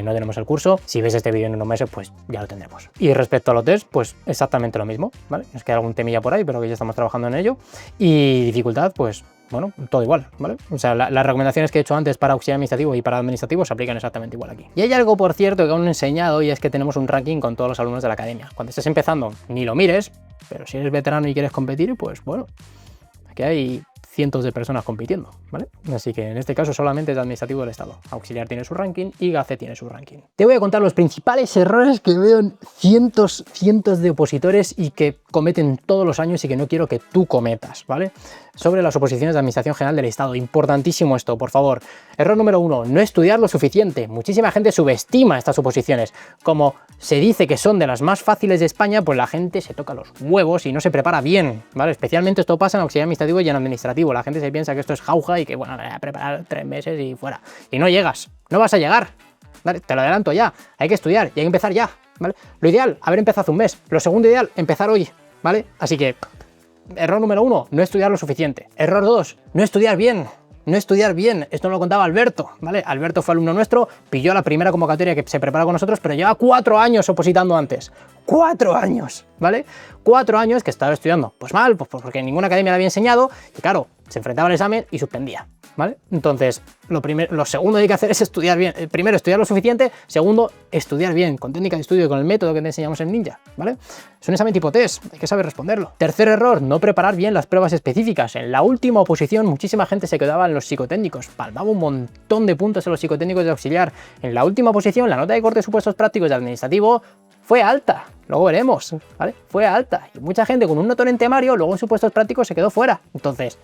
[SPEAKER 1] no tenemos el curso. Si ves este vídeo en unos meses, pues ya lo tendremos. Y respecto a los test, pues exactamente lo mismo, ¿vale? Nos queda algún temilla por ahí, pero que ya estamos trabajando en ello. Y dificultad, pues bueno, todo igual, ¿vale? O sea, las recomendaciones que he hecho antes para auxiliar administrativo y para administrativo se aplican exactamente igual aquí. Y hay algo, por cierto, que aún no he enseñado, y es que tenemos un ranking con todos los alumnos de la academia. Cuando estés empezando, ni lo mires, pero si eres veterano y quieres competir, pues bueno, aquí hay cientos de personas compitiendo, ¿vale? Así que en este caso solamente es administrativo del Estado. Auxiliar tiene su ranking y GACE tiene su ranking. Te voy a contar los principales errores que veo en cientos de opositores y que cometen todos los años y que no quiero que tú cometas, ¿vale? Sobre las oposiciones de Administración General del Estado. Importantísimo esto, por favor. Error número 1, no estudiar lo suficiente. Muchísima gente subestima estas oposiciones. Como se dice que son de las más fáciles de España, pues la gente se toca los huevos y no se prepara bien, ¿vale? Especialmente esto pasa en auxiliar administrativo y en administrativo. La gente se piensa que esto es jauja y que, bueno, me voy a preparar 3 meses y fuera. Y no llegas, no vas a llegar, ¿vale? Te lo adelanto ya, hay que estudiar y hay que empezar ya, ¿vale? Lo ideal, haber empezado hace un mes. Lo segundo ideal, empezar hoy, ¿vale? Así que, error número 1, no estudiar lo suficiente. Error 2, no estudiar bien. No estudiar bien, esto nos lo contaba Alberto, ¿vale? Alberto fue alumno nuestro, pilló la primera convocatoria que se preparó con nosotros, pero lleva 4 años opositando antes. 4 años, ¿vale? 4 años que estaba estudiando. Pues mal, pues porque ninguna academia le había enseñado, y claro, se enfrentaba al examen y suspendía, ¿vale? Entonces, lo segundo que hay que hacer es estudiar bien. Primero, estudiar lo suficiente. Segundo, estudiar bien, con técnica de estudio y con el método que te enseñamos en Ninja, ¿vale? Es un examen tipo test, hay que saber responderlo. Tercer error, no preparar bien las pruebas específicas. En la última oposición, muchísima gente se quedaba en los psicotécnicos, palmaba un montón de puntos en los psicotécnicos de auxiliar. En la última oposición, la nota de corte de supuestos prácticos de administrativo fue alta, luego veremos, ¿vale? Fue alta, y mucha gente con un notón en temario, luego en supuestos prácticos se quedó fuera. Entonces,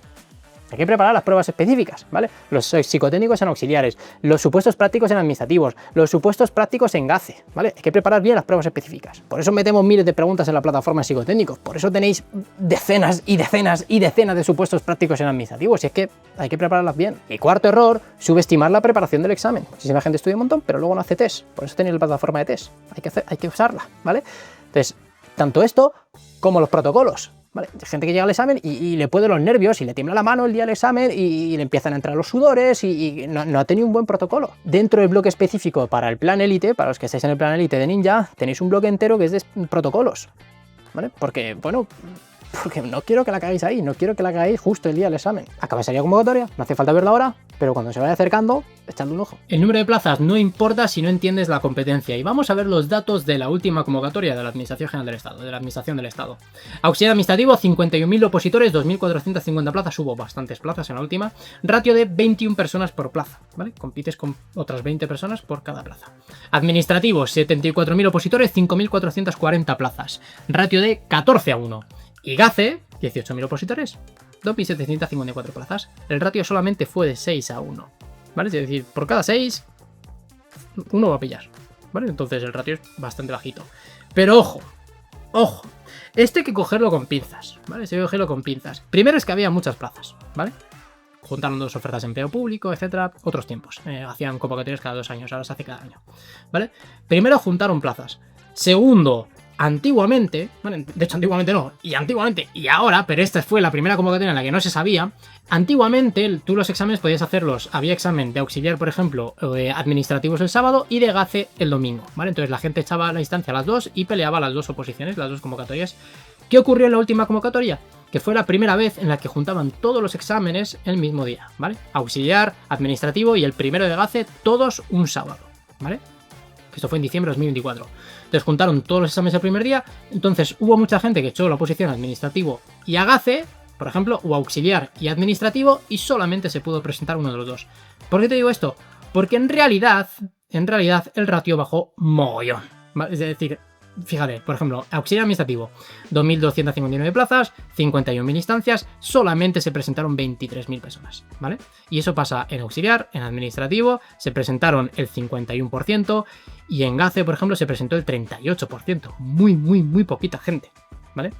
[SPEAKER 1] hay que preparar las pruebas específicas, ¿vale? Los psicotécnicos en auxiliares, los supuestos prácticos en administrativos, los supuestos prácticos en GACE, ¿vale? Hay que preparar bien las pruebas específicas. Por eso metemos miles de preguntas en la plataforma de psicotécnicos, por eso tenéis decenas y decenas y decenas de supuestos prácticos en administrativos, y es que hay que prepararlas bien. Y cuarto error, subestimar la preparación del examen. Muchísima gente estudia un montón, pero luego no hace test, por eso tenéis la plataforma de test, hay que usarla, ¿vale? Entonces, tanto esto como los protocolos. ¿Vale? Hay gente que llega al examen y le puede los nervios y le tiembla la mano el día del examen y le empiezan a entrar los sudores y no ha tenido un buen protocolo. Dentro del bloque específico para el plan élite, para los que estáis en el plan élite de Ninja, tenéis un bloque entero que es de protocolos, ¿vale? Porque, bueno, porque no quiero que la cagáis ahí, no quiero que la cagáis justo el día del examen. Acabaría convocatoria, no hace falta verla ahora, pero cuando se vaya acercando, echadle un ojo. El número de plazas no importa si no entiendes la competencia, y vamos a ver los datos de la última convocatoria de la Administración General del Estado, de la Administración del Estado. Auxiliar administrativo, 51.000 opositores, 2.450 plazas, hubo bastantes plazas en la última, ratio de 21 personas por plaza, ¿vale? Compites con otras 20 personas por cada plaza. Administrativo, 74.000 opositores, 5.440 plazas, ratio de 14:1. Y GACE, 18.000 opositores, 2.754 plazas. El ratio solamente fue de 6:1, ¿vale? Es decir, por cada 6, uno va a pillar, ¿vale? Entonces el ratio es bastante bajito. Pero ojo, ojo, esto hay que cogerlo con pinzas, ¿vale? Hay que cogerlo con pinzas. Primero es que había muchas plazas, ¿vale? Juntaron 2 ofertas de empleo público, etcétera, otros tiempos. Hacían convocatorias cada 2 años, ahora se hace cada año, ¿vale? Primero juntaron plazas. Segundo, antiguamente, bueno, de hecho antiguamente no, y antiguamente y ahora, pero esta fue la primera convocatoria en la que no se sabía. Antiguamente tú los exámenes podías hacerlos, había examen de auxiliar, por ejemplo, administrativos el sábado y de GACE el domingo, ¿vale? Entonces la gente echaba la instancia a las 2 y peleaba las 2 oposiciones, las 2 convocatorias. ¿Qué ocurrió en la última convocatoria? Que fue la primera vez en la que juntaban todos los exámenes el mismo día, ¿vale? Auxiliar, administrativo y el primero de GACE, todos un sábado, ¿vale? Esto fue en diciembre de 2024. Entonces juntaron todos los exámenes el primer día. Entonces hubo mucha gente que echó la oposición administrativo y a GACE, por ejemplo, o auxiliar y administrativo, y solamente se pudo presentar uno de los dos. ¿Por qué te digo esto? Porque en realidad el ratio bajó mogollón, ¿vale? Es decir, fíjate, por ejemplo, auxiliar administrativo, 2.259 plazas, 51.000 instancias, solamente se presentaron 23.000 personas, ¿vale? Y eso pasa en auxiliar, en administrativo, se presentaron el 51%, y en GACE, por ejemplo, se presentó el 38%, muy poquita gente, ¿vale?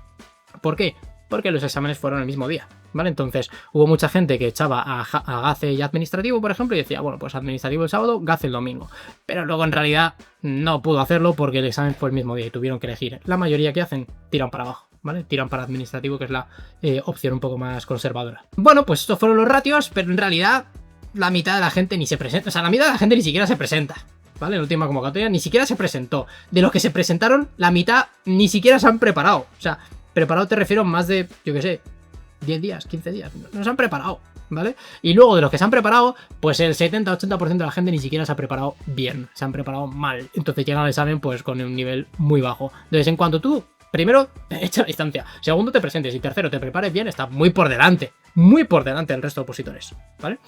[SPEAKER 1] ¿Por qué? Porque los exámenes fueron el mismo día, ¿vale? Entonces hubo mucha gente que echaba a GACE y administrativo, por ejemplo, y decía, bueno, pues administrativo el sábado, GACE el domingo. Pero luego en realidad no pudo hacerlo porque el examen fue el mismo día y tuvieron que elegir. La mayoría que hacen tiran para abajo, ¿vale? Tiran para administrativo, que es la opción un poco más conservadora. Bueno, pues estos fueron los ratios, pero en realidad la mitad de la gente ni se presenta, o sea, la mitad de la gente ni siquiera se presenta, ¿vale? La última convocatoria ni siquiera se presentó. De los que se presentaron, la mitad ni siquiera se han preparado, o sea, preparado te refiero más de, yo qué sé, 10 días, 15 días. No se han preparado. ¿vale? Y luego de los que se han preparado, pues el 70-80% de la gente ni siquiera se ha preparado bien, se han preparado mal. Entonces llegan al examen pues con un nivel muy bajo. Entonces en cuanto tú, primero, echa la distancia, segundo, te presentes y tercero, te prepares bien, está muy por delante del resto de opositores, ¿vale?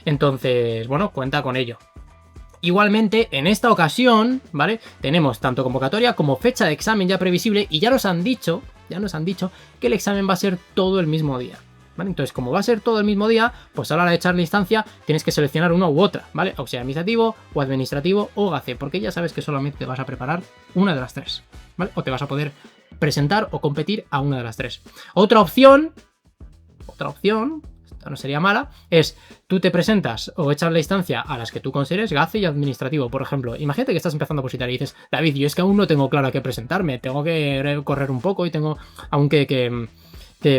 [SPEAKER 1] Entonces, bueno, cuenta con ello. Igualmente, en esta ocasión, ¿vale? Tenemos tanto convocatoria como fecha de examen ya previsible y ya nos han dicho que el examen va a ser todo el mismo día, ¿vale? Entonces, como va a ser todo el mismo día, pues a la hora de echar la instancia tienes que seleccionar una u otra, ¿vale? Auxiliar administrativo o administrativo o GACE, porque ya sabes que solamente te vas a preparar una de las tres, ¿vale? O te vas a poder presentar o competir a una de las tres. Otra opción, esta no sería mala, es tú te presentas o echas la instancia a las que tú consideres GACE y administrativo. Por ejemplo, imagínate que estás empezando a opositar y dices, David, yo es que aún no tengo claro a qué presentarme, tengo que correr un poco y tengo aún que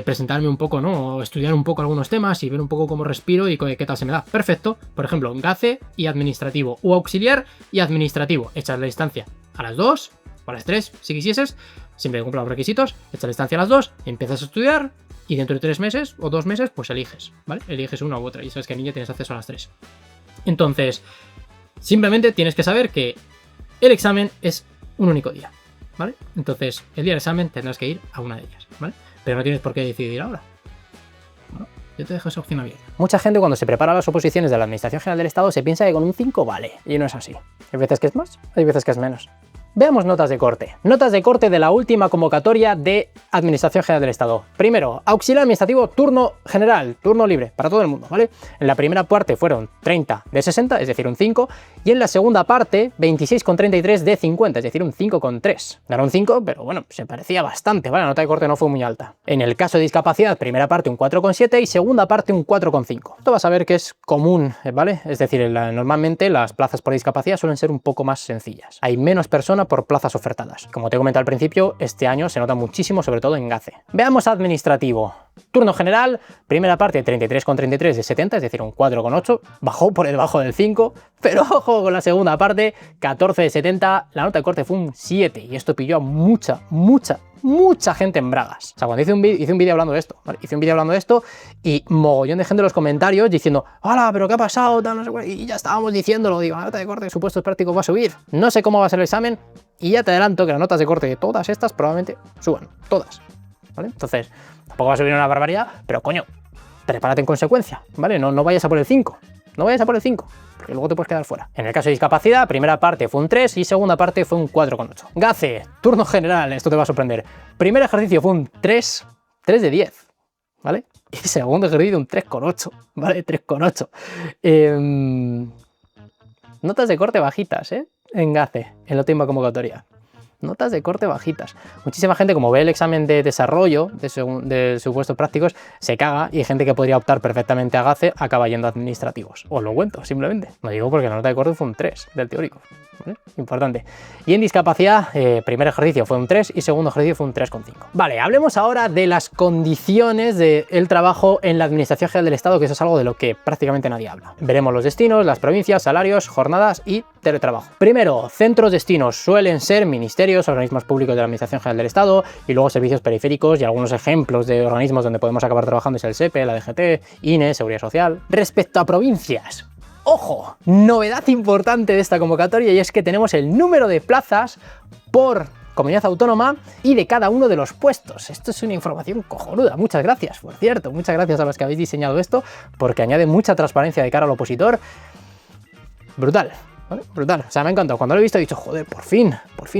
[SPEAKER 1] presentarme un poco, ¿no? O estudiar un poco algunos temas y ver un poco cómo respiro y qué tal se me da. Perfecto. Por ejemplo, GACE y administrativo o auxiliar y administrativo. Echas la instancia a las 2 o a las 3, si quisieses, siempre que cumpla los requisitos, echas la instancia a las 2, empiezas a estudiar y dentro de 3 meses o 2 meses, pues eliges, ¿vale? Eliges una u otra y sabes que a niña tienes acceso a las 3. Entonces, simplemente tienes que saber que el examen es un único día, ¿vale? Entonces, el día del examen tendrás que ir a una de ellas, ¿vale? Pero no tienes por qué decidir ahora. Bueno, yo te dejo esa opción abierta. Mucha gente cuando se prepara las oposiciones de la Administración General del Estado se piensa que con un 5 vale, y no es así. Hay veces que es más, hay veces que es menos. Veamos notas de corte. Notas de corte de la última convocatoria de Administración General del Estado. Primero, auxiliar administrativo, turno general, turno libre, para todo el mundo, ¿vale? En la primera parte fueron 30 de 60, es decir, un 5, y en la segunda parte 26,33 de 50, es decir, un 5,3. Ganó un 5, pero bueno, se parecía bastante, ¿vale? La nota de corte no fue muy alta. En el caso de discapacidad, primera parte un 4,7 y segunda parte un 4,5. Esto vas a ver que es común, ¿vale? Es decir, normalmente las plazas por discapacidad suelen ser un poco más sencillas. Hay menos personas por plazas ofertadas. Como te he comentado al principio, este año se nota muchísimo, sobre todo en GACE. Veamos administrativo. Turno general, primera parte 33,33 de 70, es decir, un 4,8, bajó por debajo del 5, pero ojo con la segunda parte, 14 de 70, la nota de corte fue un 7, y esto pilló a mucha gente en bragas. O sea, cuando hice un vídeo hablando de esto, ¿vale? Hice un vídeo hablando de esto y mogollón de gente en los comentarios diciendo, ¡hala, pero qué ha pasado! Tal, no sé qué, y ya estábamos diciéndolo, digo, la nota de corte de supuestos prácticos va a subir. No sé cómo va a ser el examen y ya te adelanto que las notas de corte de todas estas probablemente suban, todas, ¿vale? Entonces, tampoco va a subir una barbaridad, pero coño, prepárate en consecuencia, ¿vale? No vayas a por el 5, no vayas a por el 5. Porque luego te puedes quedar fuera. En el caso de discapacidad, primera parte fue un 3 y segunda parte fue un 4,8. GACE, turno general, esto te va a sorprender. Primer ejercicio fue un 3 de 10, ¿vale? Y segundo ejercicio un 3,8, ¿vale? 3,8. Notas de corte bajitas, ¿eh? En GACE, en la última convocatoria. Notas de corte bajitas. Muchísima gente, como ve el examen de desarrollo de supuestos prácticos, se caga y hay gente que podría optar perfectamente a GACE acaba yendo a administrativos. Os lo cuento, simplemente. No digo porque la nota de corte fue un 3 del teórico, ¿vale? Importante. Y en discapacidad, primer ejercicio fue un 3 y segundo ejercicio fue un 3,5. Vale, hablemos ahora de las condiciones del trabajo en la Administración General del Estado, que eso es algo de lo que prácticamente nadie habla. Veremos los destinos, las provincias, salarios, jornadas y teletrabajo. Primero, centros destinos suelen ser ministerios, organismos públicos de la Administración General del Estado y luego servicios periféricos y algunos ejemplos de organismos donde podemos acabar trabajando es el SEPE, la DGT, INE, Seguridad Social. Respecto a provincias, ¡ojo! Novedad importante de esta convocatoria y es que tenemos el número de plazas por comunidad autónoma y de cada uno de los puestos. Esto es una información cojonuda. Muchas gracias, por cierto. Muchas gracias a los que habéis diseñado esto porque añade mucha transparencia de cara al opositor. Brutal. ¿Vale? Brutal, o sea, me ha encantado. Cuando lo he visto he dicho, joder, por fin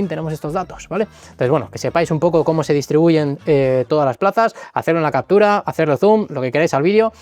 [SPEAKER 1] tenemos estos datos, ¿vale? Entonces, bueno, que sepáis un poco cómo se distribuyen todas las plazas, hacerlo en la captura, hacerlo zoom, lo que queráis al vídeo.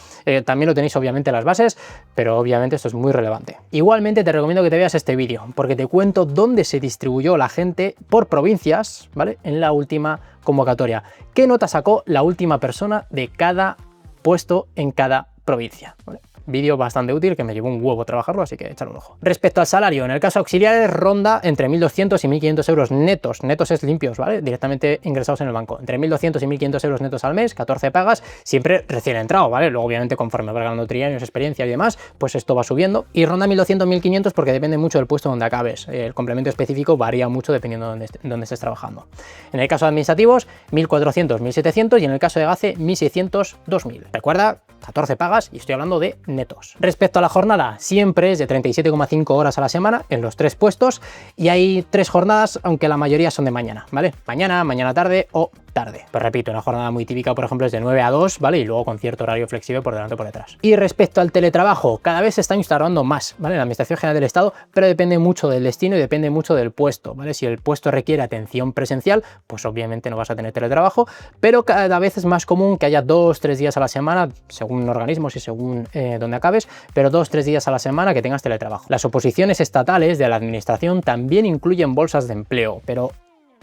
[SPEAKER 1] También lo tenéis obviamente en las bases, pero obviamente esto es muy relevante. Igualmente te recomiendo que te veas este vídeo, porque te cuento dónde se distribuyó la gente por provincias, ¿vale? En la última convocatoria. ¿Qué nota sacó la última persona de cada puesto en cada provincia? ¿Vale? Vídeo bastante útil que me llevó un huevo trabajarlo, así que echar un ojo. Respecto al salario, en el caso auxiliares ronda entre 1.200 y 1.500 euros netos. Netos es limpios, ¿vale? Directamente ingresados en el banco. Entre 1.200 y 1.500 euros netos al mes, 14 pagas, siempre recién entrado, ¿vale? Luego obviamente conforme va ganando trienios, experiencia y demás, pues esto va subiendo. Y ronda 1.200, 1.500 porque depende mucho del puesto donde acabes. El complemento específico varía mucho dependiendo de donde estés trabajando. En el caso de administrativos, 1.400, 1.700 y en el caso de GACE, 1.600, 2.000. Recuerda 14 pagas y estoy hablando de netos. Respecto a la jornada, siempre es de 37,5 horas a la semana en los 3 puestos y hay 3 jornadas, aunque la mayoría son de mañana, ¿vale? Mañana, mañana tarde o tarde. Pues repito, una jornada muy típica, por ejemplo, es de 9 a 2, ¿vale? Y luego con cierto horario flexible por delante o por detrás. Y respecto al teletrabajo, cada vez se está instaurando más, ¿vale? En la Administración General del Estado, pero depende mucho del destino y depende mucho del puesto, ¿vale? Si el puesto requiere atención presencial, pues obviamente no vas a tener teletrabajo, pero cada vez es más común que haya 2-3 días a la semana, según organismos y según donde acabes, pero 2-3 días a la semana que tengas teletrabajo. Las oposiciones estatales de la Administración también incluyen bolsas de empleo, pero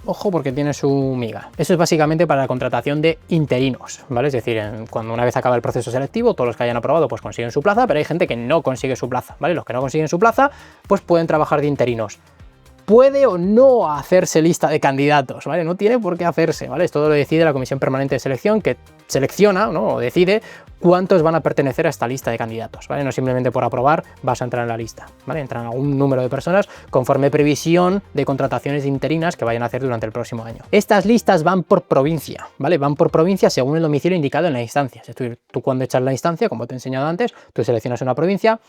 [SPEAKER 1] ojo porque tiene su miga. Eso es básicamente para la contratación de interinos, ¿vale? Es decir, cuando una vez acaba el proceso selectivo, todos los que hayan aprobado pues consiguen su plaza, pero hay gente que no consigue su plaza, ¿vale? Los que no consiguen su plaza, pues pueden trabajar de interinos. Puede o no hacerse lista de candidatos, ¿vale? No tiene por qué hacerse, ¿vale? Esto lo decide la Comisión Permanente de Selección, que selecciona, ¿no? O decide cuántos van a pertenecer a esta lista de candidatos, ¿vale? No simplemente por aprobar vas a entrar en la lista, ¿vale? Entran a un número de personas conforme previsión de contrataciones interinas que vayan a hacer durante el próximo año. Estas listas van por provincia, ¿vale? Van por provincia según el domicilio indicado en la instancia. Es decir, tú cuando echas la instancia, como te he enseñado antes, tú seleccionas una provincia,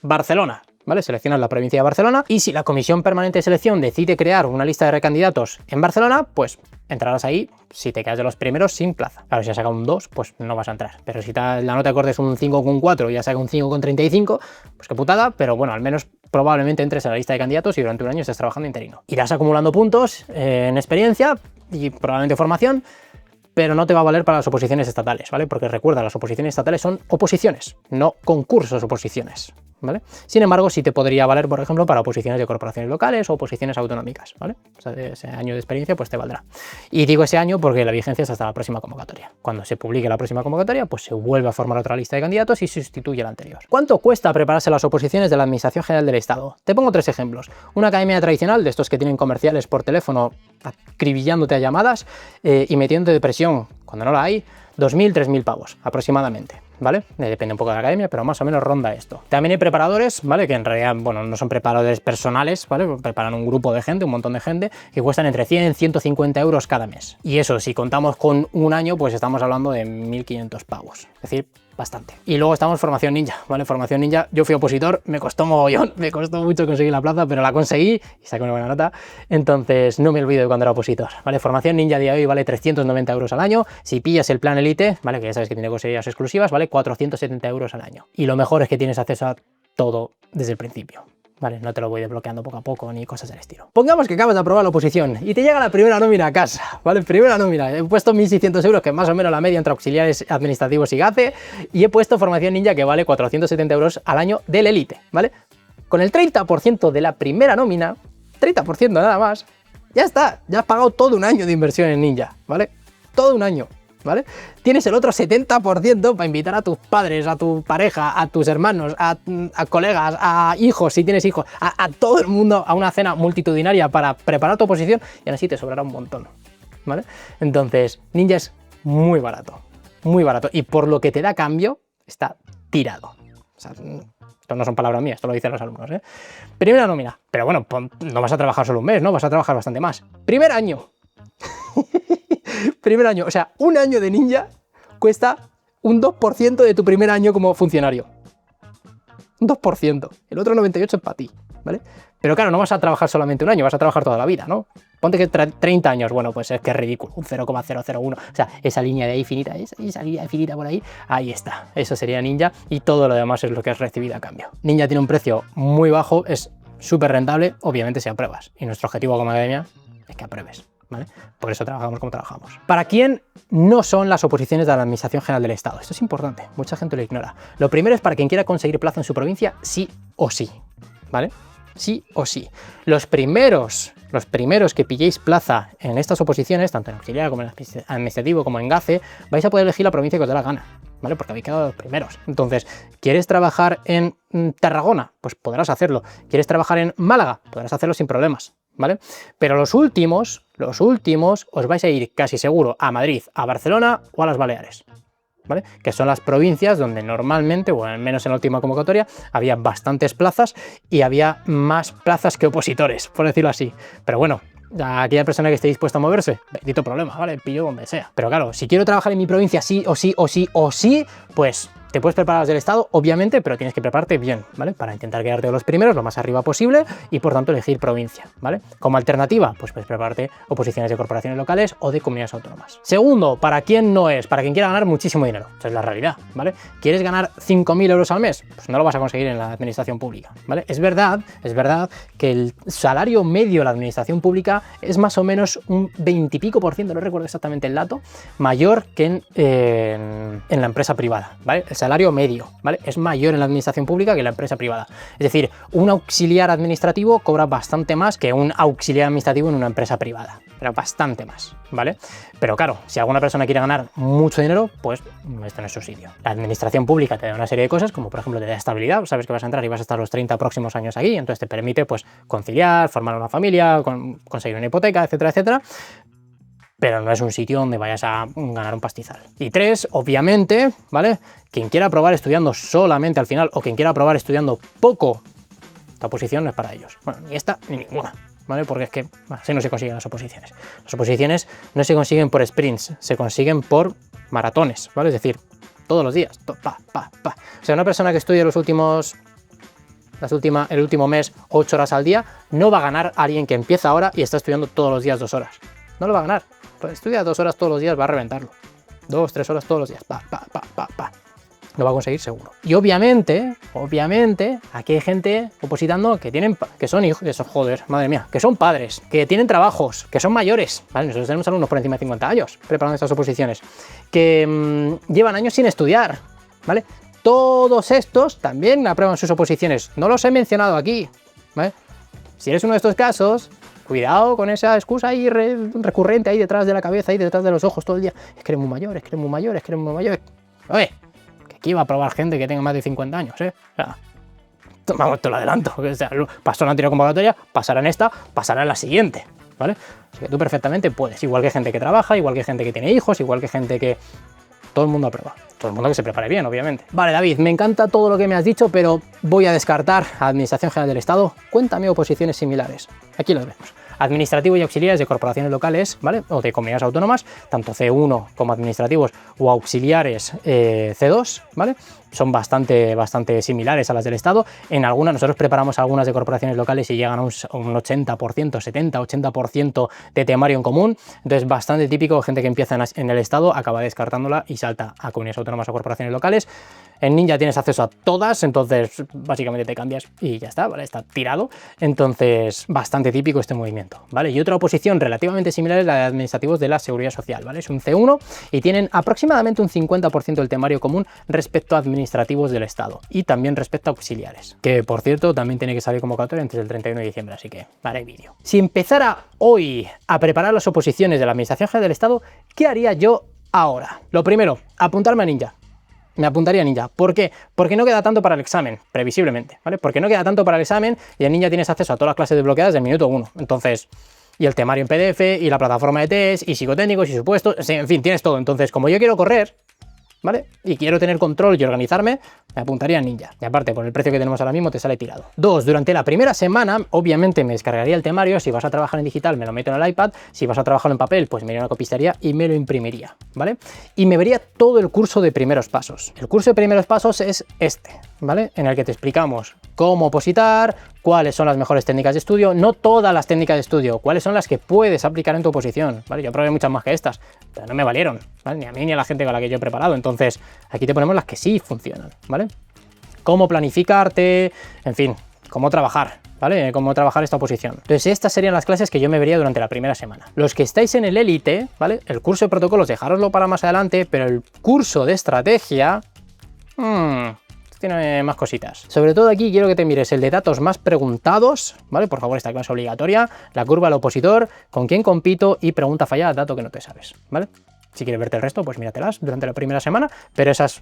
[SPEAKER 1] Barcelona, ¿vale? Seleccionas la provincia de Barcelona y si la Comisión Permanente de Selección decide crear una lista de recandidatos en Barcelona, pues entrarás ahí si te quedas de los primeros sin plaza. Claro, si has sacado un 2, pues no vas a entrar. Pero si la nota de corte es un 5,4 y has sacado un 5,35, pues qué putada, pero bueno, al menos probablemente entres a la lista de candidatos y durante un año estés trabajando interino. Irás acumulando puntos en experiencia y probablemente formación, pero no te va a valer para las oposiciones estatales, ¿vale? Porque recuerda, las oposiciones estatales son oposiciones, no concursos oposiciones, ¿vale? Sin embargo, sí te podría valer, por ejemplo, para oposiciones de corporaciones locales o oposiciones autonómicas, ¿vale? O sea, ese año de experiencia pues te valdrá. Y digo ese año porque la vigencia es hasta la próxima convocatoria. Cuando se publique la próxima convocatoria, pues se vuelve a formar otra lista de candidatos y sustituye la anterior. ¿Cuánto cuesta prepararse las oposiciones de la Administración General del Estado? Te pongo 3 ejemplos. Una academia tradicional, de estos que tienen comerciales por teléfono acribillándote a llamadas y metiéndote de presión cuando no la hay, 2.000, 3.000 pavos aproximadamente, ¿vale? Depende un poco de la academia, pero más o menos ronda esto. También hay preparadores, ¿vale? Que en realidad, bueno, no son preparadores personales, ¿vale? Preparan un grupo de gente, un montón de gente, que cuestan entre 100 y 150 euros cada mes. Y eso, si contamos con un año, pues estamos hablando de 1.500 pavos. Es decir, bastante. Y luego estamos Formación Ninja, ¿vale? Formación Ninja, yo fui opositor, me costó mogollón, me costó mucho conseguir la plaza, pero la conseguí y saqué una buena nota, entonces no me olvido de cuando era opositor, ¿vale? Formación Ninja a día de hoy vale 390 euros al año, si pillas el plan Elite, ¿vale? Que ya sabes que tiene cosillas exclusivas, vale 470 euros al año. Y lo mejor es que tienes acceso a todo desde el principio. Vale, no te lo voy desbloqueando poco a poco ni cosas del estilo. Pongamos que acabas de aprobar la oposición y te llega la primera nómina a casa, ¿vale? Primera nómina, he puesto 1.600 euros, que es más o menos la media entre auxiliares administrativos y GACE, y he puesto Formación Ninja, que vale 470 euros al año del Elite, ¿vale? Con el 30% de la primera nómina, 30% nada más, ya está, ya has pagado todo un año de inversión en Ninja, ¿vale? Todo un año, ¿vale? Tienes el otro 70% para invitar a tus padres, a tu pareja, a tus hermanos, a colegas, a hijos, si tienes hijos, a todo el mundo a una cena multitudinaria para preparar tu oposición y aún así te sobrará un montón, ¿vale? Entonces, Ninja es muy barato y por lo que te da a cambio, está tirado. O sea, esto no son palabras mías, esto lo dicen los alumnos, ¿eh? Primera nómina, pero bueno, no vas a trabajar solo un mes, ¿no? Vas a trabajar bastante más. Primer año. Primer año, o sea, un año de Ninja cuesta un 2% de tu primer año como funcionario. Un 2%. El otro 98% es para ti, ¿vale? Pero claro, no vas a trabajar solamente un año, vas a trabajar toda la vida, ¿no? Ponte que 30 años, bueno, pues es que es ridículo, un 0,001. O sea, esa línea de ahí finita, esa línea finita por ahí, ahí está. Eso sería Ninja y todo lo demás es lo que has recibido a cambio. Ninja tiene un precio muy bajo, es súper rentable, obviamente si apruebas. Y nuestro objetivo como academia es que apruebes, ¿vale? Por eso trabajamos como trabajamos. ¿Para quién no son las oposiciones de la Administración General del Estado? Esto es importante, mucha gente lo ignora. Lo primero es para quien quiera conseguir plaza en su provincia, sí o sí, ¿vale? Sí o sí. Los primeros que pilléis plaza en estas oposiciones, tanto en auxiliar como en administrativo como en GACE, vais a poder elegir la provincia que os dé la gana, ¿vale? Porque habéis quedado los primeros. Entonces, ¿quieres trabajar en Tarragona? Pues podrás hacerlo. ¿Quieres trabajar en Málaga? Podrás hacerlo sin problemas, ¿vale? Pero los últimos os vais a ir casi seguro a Madrid, a Barcelona o a las Baleares, ¿vale? Que son las provincias donde normalmente, o al menos en la última convocatoria, había bastantes plazas y había más plazas que opositores, por decirlo así. Pero bueno, aquella persona que esté dispuesta a moverse, bendito problema, ¿vale? Pillo donde sea. Pero claro, si quiero trabajar en mi provincia sí o sí o sí o sí, pues te puedes preparar desde el Estado, obviamente, pero tienes que prepararte bien, ¿vale? Para intentar quedarte de los primeros, lo más arriba posible, y por tanto elegir provincia, ¿vale? Como alternativa, pues puedes prepararte oposiciones de corporaciones locales o de comunidades autónomas. Segundo, ¿para quién no es? Para quien quiera ganar muchísimo dinero. Esa es la realidad, ¿vale? ¿Quieres ganar 5.000 euros al mes? Pues no lo vas a conseguir en la administración pública, ¿vale? Es verdad que el salario medio de la administración pública es más o menos un 20 y pico por ciento, no recuerdo exactamente el dato, mayor que en la empresa privada, ¿vale? El salario medio, ¿vale? Es mayor en la administración pública que en la empresa privada. Es decir, un auxiliar administrativo cobra bastante más que un auxiliar administrativo en una empresa privada, pero bastante más, ¿vale? Pero claro, si alguna persona quiere ganar mucho dinero, pues este no es su sitio. La administración pública te da una serie de cosas, como por ejemplo te da estabilidad, sabes que vas a entrar y vas a estar los 30 próximos años aquí, entonces te permite pues conciliar, formar una familia, conseguir una hipoteca, etcétera, etcétera. Pero no es un sitio donde vayas a ganar un pastizal. Y 3, obviamente, ¿vale? Quien quiera aprobar estudiando solamente al final o quien quiera aprobar estudiando poco, esta oposición no es para ellos. Bueno, ni esta ni ninguna, ¿vale? Porque es que así no se consiguen las oposiciones. Las oposiciones no se consiguen por sprints, se consiguen por maratones, ¿vale? Es decir, todos los días, O sea, una persona que estudie el último mes 8 horas al día no va a ganar a alguien que empieza ahora y está estudiando todos los días 2 horas. No lo va a ganar. Pues estudia 2 horas todos los días, va a reventarlo. 2, 3 horas todos los días. Lo va a conseguir seguro. Y obviamente, aquí hay gente opositando que son hijos, madre mía, que son padres, que tienen trabajos, que son mayores. ¿Vale? Nosotros tenemos alumnos por encima de 50 años preparando estas oposiciones, que llevan años sin estudiar, ¿vale? Todos estos también aprueban sus oposiciones. No los he mencionado aquí, ¿vale? Si eres uno de estos casos, cuidado con esa excusa ahí recurrente ahí detrás de la cabeza, ahí detrás de los ojos todo el día. Es que eres muy mayor, es que eres muy mayor, es que eres muy mayor. Oye, que aquí va a probar gente que tenga más de 50 años, ¿eh? O sea, vamos, te lo adelanto. O sea, pasó en la anterior convocatoria, pasará en esta, pasará en la siguiente, ¿vale? Así que tú perfectamente puedes, igual que gente que trabaja, igual que gente que tiene hijos, igual que gente que... Todo el mundo aprueba. Todo el mundo que se prepare bien, obviamente. Vale, David, me encanta todo lo que me has dicho, pero voy a descartar a Administración General del Estado. Cuéntame oposiciones similares. Aquí los vemos. Administrativo y auxiliares de corporaciones locales, ¿vale? O de comunidades autónomas, tanto C1 como administrativos o auxiliares C2, ¿vale? Son bastante similares a las del Estado. En algunas, nosotros preparamos algunas de corporaciones locales y llegan a un 80%, 70-80% de temario en común. Entonces, bastante típico, gente que empieza en el Estado, acaba descartándola y salta a comunidades autónomas o corporaciones locales. En Ninja tienes acceso a todas, entonces básicamente te cambias y ya está, ¿vale? Está tirado. Entonces, bastante típico este movimiento, ¿vale? Y otra oposición relativamente similar es la de administrativos de la Seguridad Social, ¿vale? Es un C1 y tienen aproximadamente un 50% del temario común respecto a administrativos del Estado y también respecto a auxiliares, que por cierto también tiene que salir convocatoria antes del 31 de diciembre, así que haré vídeo. Si empezara hoy a preparar las oposiciones de la Administración General del Estado, ¿qué haría yo ahora? Lo primero, apuntarme a Ninja. Me apuntaría a Ninja. ¿Por qué? Porque no queda tanto para el examen, previsiblemente, ¿vale? Porque no queda tanto para el examen y en Ninja tienes acceso a todas las clases desbloqueadas del minuto 1. Entonces, y el temario en PDF, y la plataforma de test, y psicotécnicos, y supuestos, en fin, tienes todo. Entonces, como yo quiero correr, ¿vale? Y quiero tener control y organizarme, me apuntaría a Ninja. Y aparte, por el precio que tenemos ahora mismo, te sale tirado. 2. Durante la primera semana, obviamente me descargaría el temario. Si vas a trabajar en digital, me lo meto en el iPad. Si vas a trabajar en papel, pues me iría a una copistería y me lo imprimiría, ¿vale? Y me vería todo el curso de primeros pasos. El curso de primeros pasos es este, ¿vale? En el que te explicamos cómo opositar, cuáles son las mejores técnicas de estudio, no todas las técnicas de estudio, cuáles son las que puedes aplicar en tu oposición, ¿vale? Yo probé muchas más que estas, pero no me valieron, ¿vale? Ni a mí ni a la gente con la que yo he preparado. Entonces, aquí te ponemos las que sí funcionan, ¿vale? Cómo planificarte, en fin, cómo trabajar, ¿vale? Cómo trabajar esta oposición. Entonces, estas serían las clases que yo me vería durante la primera semana. Los que estáis en el élite, ¿vale? El curso de protocolos, dejároslo para más adelante, pero el curso de estrategia... tiene más cositas. Sobre todo aquí quiero que te mires el de datos más preguntados, ¿vale? Por favor, esta clase obligatoria, la curva al opositor, con quién compito y pregunta fallada, dato que no te sabes, ¿vale? Si quieres verte el resto, pues míratelas durante la primera semana, pero esas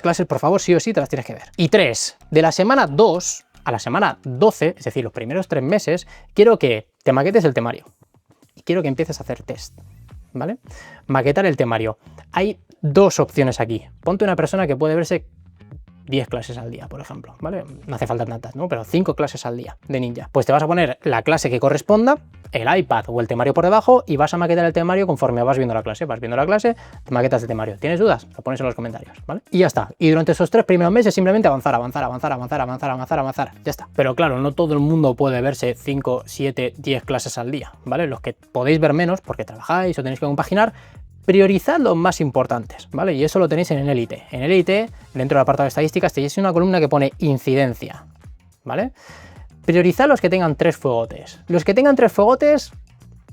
[SPEAKER 1] clases, por favor, sí o sí te las tienes que ver. Y 3, de la semana 2 a la semana 12, es decir, los primeros 3 meses, quiero que te maquetes el temario y quiero que empieces a hacer test, ¿vale? Maquetar el temario. Hay 2 opciones aquí. Ponte una persona que puede verse 10 clases al día, por ejemplo, ¿vale? No hace falta tantas, ¿no? Pero 5 clases al día de ninja. Pues te vas a poner la clase que corresponda, el iPad o el temario por debajo y vas a maquetar el temario conforme vas viendo la clase. Vas viendo la clase, te maquetas el temario. ¿Tienes dudas? Lo pones en los comentarios, ¿vale? Y ya está. Y durante esos 3 primeros meses simplemente avanzar. Ya está. Pero claro, no todo el mundo puede verse 5, 7, 10 clases al día, ¿vale? Los que podéis ver menos porque trabajáis o tenéis que compaginar, priorizad los más importantes, ¿vale? Y eso lo tenéis en Élite. En Élite, dentro del apartado de estadísticas, tenéis una columna que pone incidencia, ¿vale? Priorizad los que tengan 3 fuegotes. Los que tengan 3 fuegotes,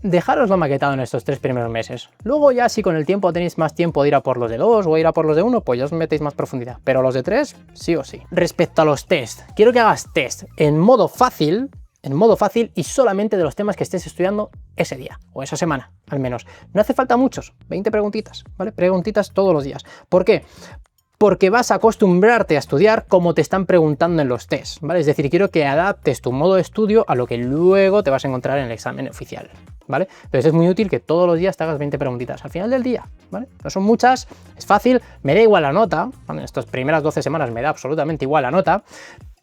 [SPEAKER 1] dejároslo maquetado en estos 3 primeros meses. Luego ya si con el tiempo tenéis más tiempo de ir a por los de 2 o ir a por los de 1, pues ya os metéis más profundidad. Pero los de 3, sí o sí. Respecto a los test, quiero que hagas test en modo fácil y solamente de los temas que estés estudiando ese día o esa semana, al menos. No hace falta muchos, 20 preguntitas, ¿vale? Preguntitas todos los días. ¿Por qué? Porque vas a acostumbrarte a estudiar como te están preguntando en los tests, ¿vale? Es decir, quiero que adaptes tu modo de estudio a lo que luego te vas a encontrar en el examen oficial, ¿vale? Entonces es muy útil que todos los días te hagas 20 preguntitas al final del día, ¿vale? No son muchas, es fácil, me da igual la nota, ¿vale? En estas primeras 12 semanas me da absolutamente igual la nota,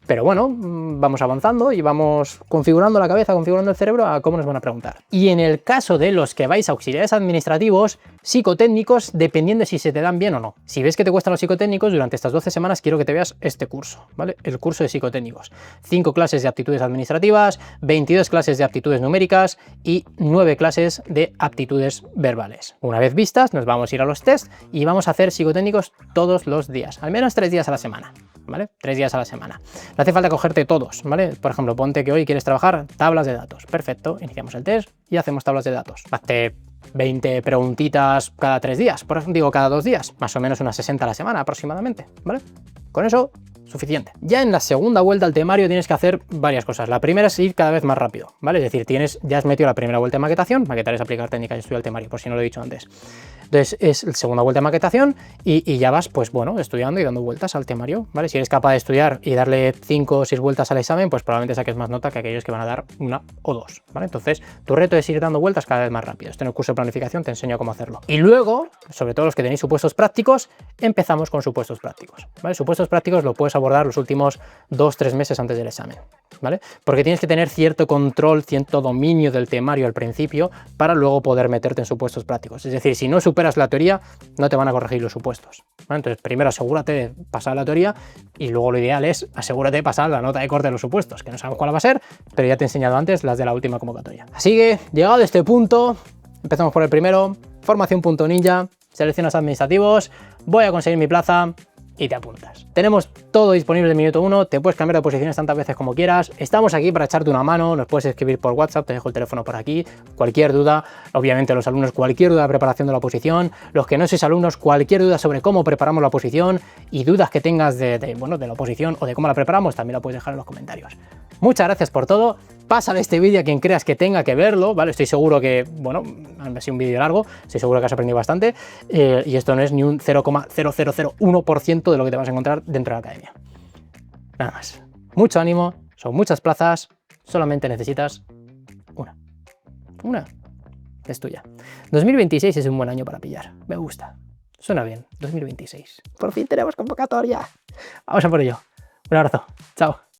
[SPEAKER 1] pero bueno, vamos avanzando y vamos configurando la cabeza, configurando el cerebro a cómo nos van a preguntar. Y en el caso de los que vais a auxiliares administrativos, psicotécnicos, dependiendo de si se te dan bien o no. Si ves que te cuestan los psicotécnicos, durante estas 12 semanas quiero que te veas este curso, ¿vale? El curso de psicotécnicos. 5 clases de aptitudes administrativas, 22 clases de aptitudes numéricas y 9 clases de aptitudes verbales. Una vez vistas, nos vamos a ir a los test y vamos a hacer psicotécnicos todos los días, al menos 3 días a la semana, ¿vale? 3 días a la semana. No hace falta cogerte todos, ¿vale? Por ejemplo, ponte que hoy quieres trabajar tablas de datos. Perfecto, iniciamos el test y hacemos tablas de datos. Hazte 20 preguntitas cada 3 días, cada 2 días, más o menos unas 60 a la semana aproximadamente, ¿vale? Con eso, suficiente. Ya en la segunda vuelta al temario tienes que hacer varias cosas. La primera es ir cada vez más rápido, ¿vale? Es decir, ya has metido la primera vuelta de maquetación. Maquetar es aplicar técnicas y estudiar el temario, por si no lo he dicho antes. Entonces es la segunda vuelta de maquetación y ya vas, pues bueno, estudiando y dando vueltas al temario, ¿vale? Si eres capaz de estudiar y darle 5 o 6 vueltas al examen, pues probablemente saques más nota que aquellos que van a dar 1 o 2, ¿vale? Entonces tu reto es ir dando vueltas cada vez más rápido. En el curso de planificación te enseño cómo hacerlo. Y luego, sobre todo los que tenéis supuestos prácticos, empezamos con supuestos prácticos, ¿vale? Supuestos prácticos lo puedes abordar los últimos 2-3 meses antes del examen, ¿vale? Porque tienes que tener cierto control, cierto dominio del temario al principio para luego poder meterte en supuestos prácticos. Es decir, si no superas la teoría, no te van a corregir los supuestos, ¿vale? Entonces, primero asegúrate de pasar la teoría y luego lo ideal es asegúrate de pasar la nota de corte de los supuestos, que no sabemos cuál va a ser, pero ya te he enseñado antes las de la última convocatoria. Así que, llegado a este punto, empezamos por el primero, formación.ninja, seleccionas administrativos, voy a conseguir mi plaza y te apuntas. Tenemos todo disponible en minuto 1, te puedes cambiar de posiciones tantas veces como quieras, estamos aquí para echarte una mano, nos puedes escribir por WhatsApp, te dejo el teléfono por aquí, cualquier duda, obviamente los alumnos, cualquier duda de preparación de la oposición, los que no sois alumnos, cualquier duda sobre cómo preparamos la oposición y dudas que tengas de la oposición o de cómo la preparamos, también la puedes dejar en los comentarios. Muchas gracias por todo, pásale este vídeo a quien creas que tenga que verlo, ¿vale? Estoy seguro que, bueno, ha sido un vídeo largo, estoy seguro que has aprendido bastante y esto no es ni un 0,0001% de lo que te vas a encontrar dentro de la academia. Nada más. Mucho ánimo, son muchas plazas, solamente necesitas una. Una es tuya. 2026 es un buen año para pillar, me gusta. Suena bien, 2026. Por fin tenemos convocatoria. Vamos a por ello. Un abrazo, chao.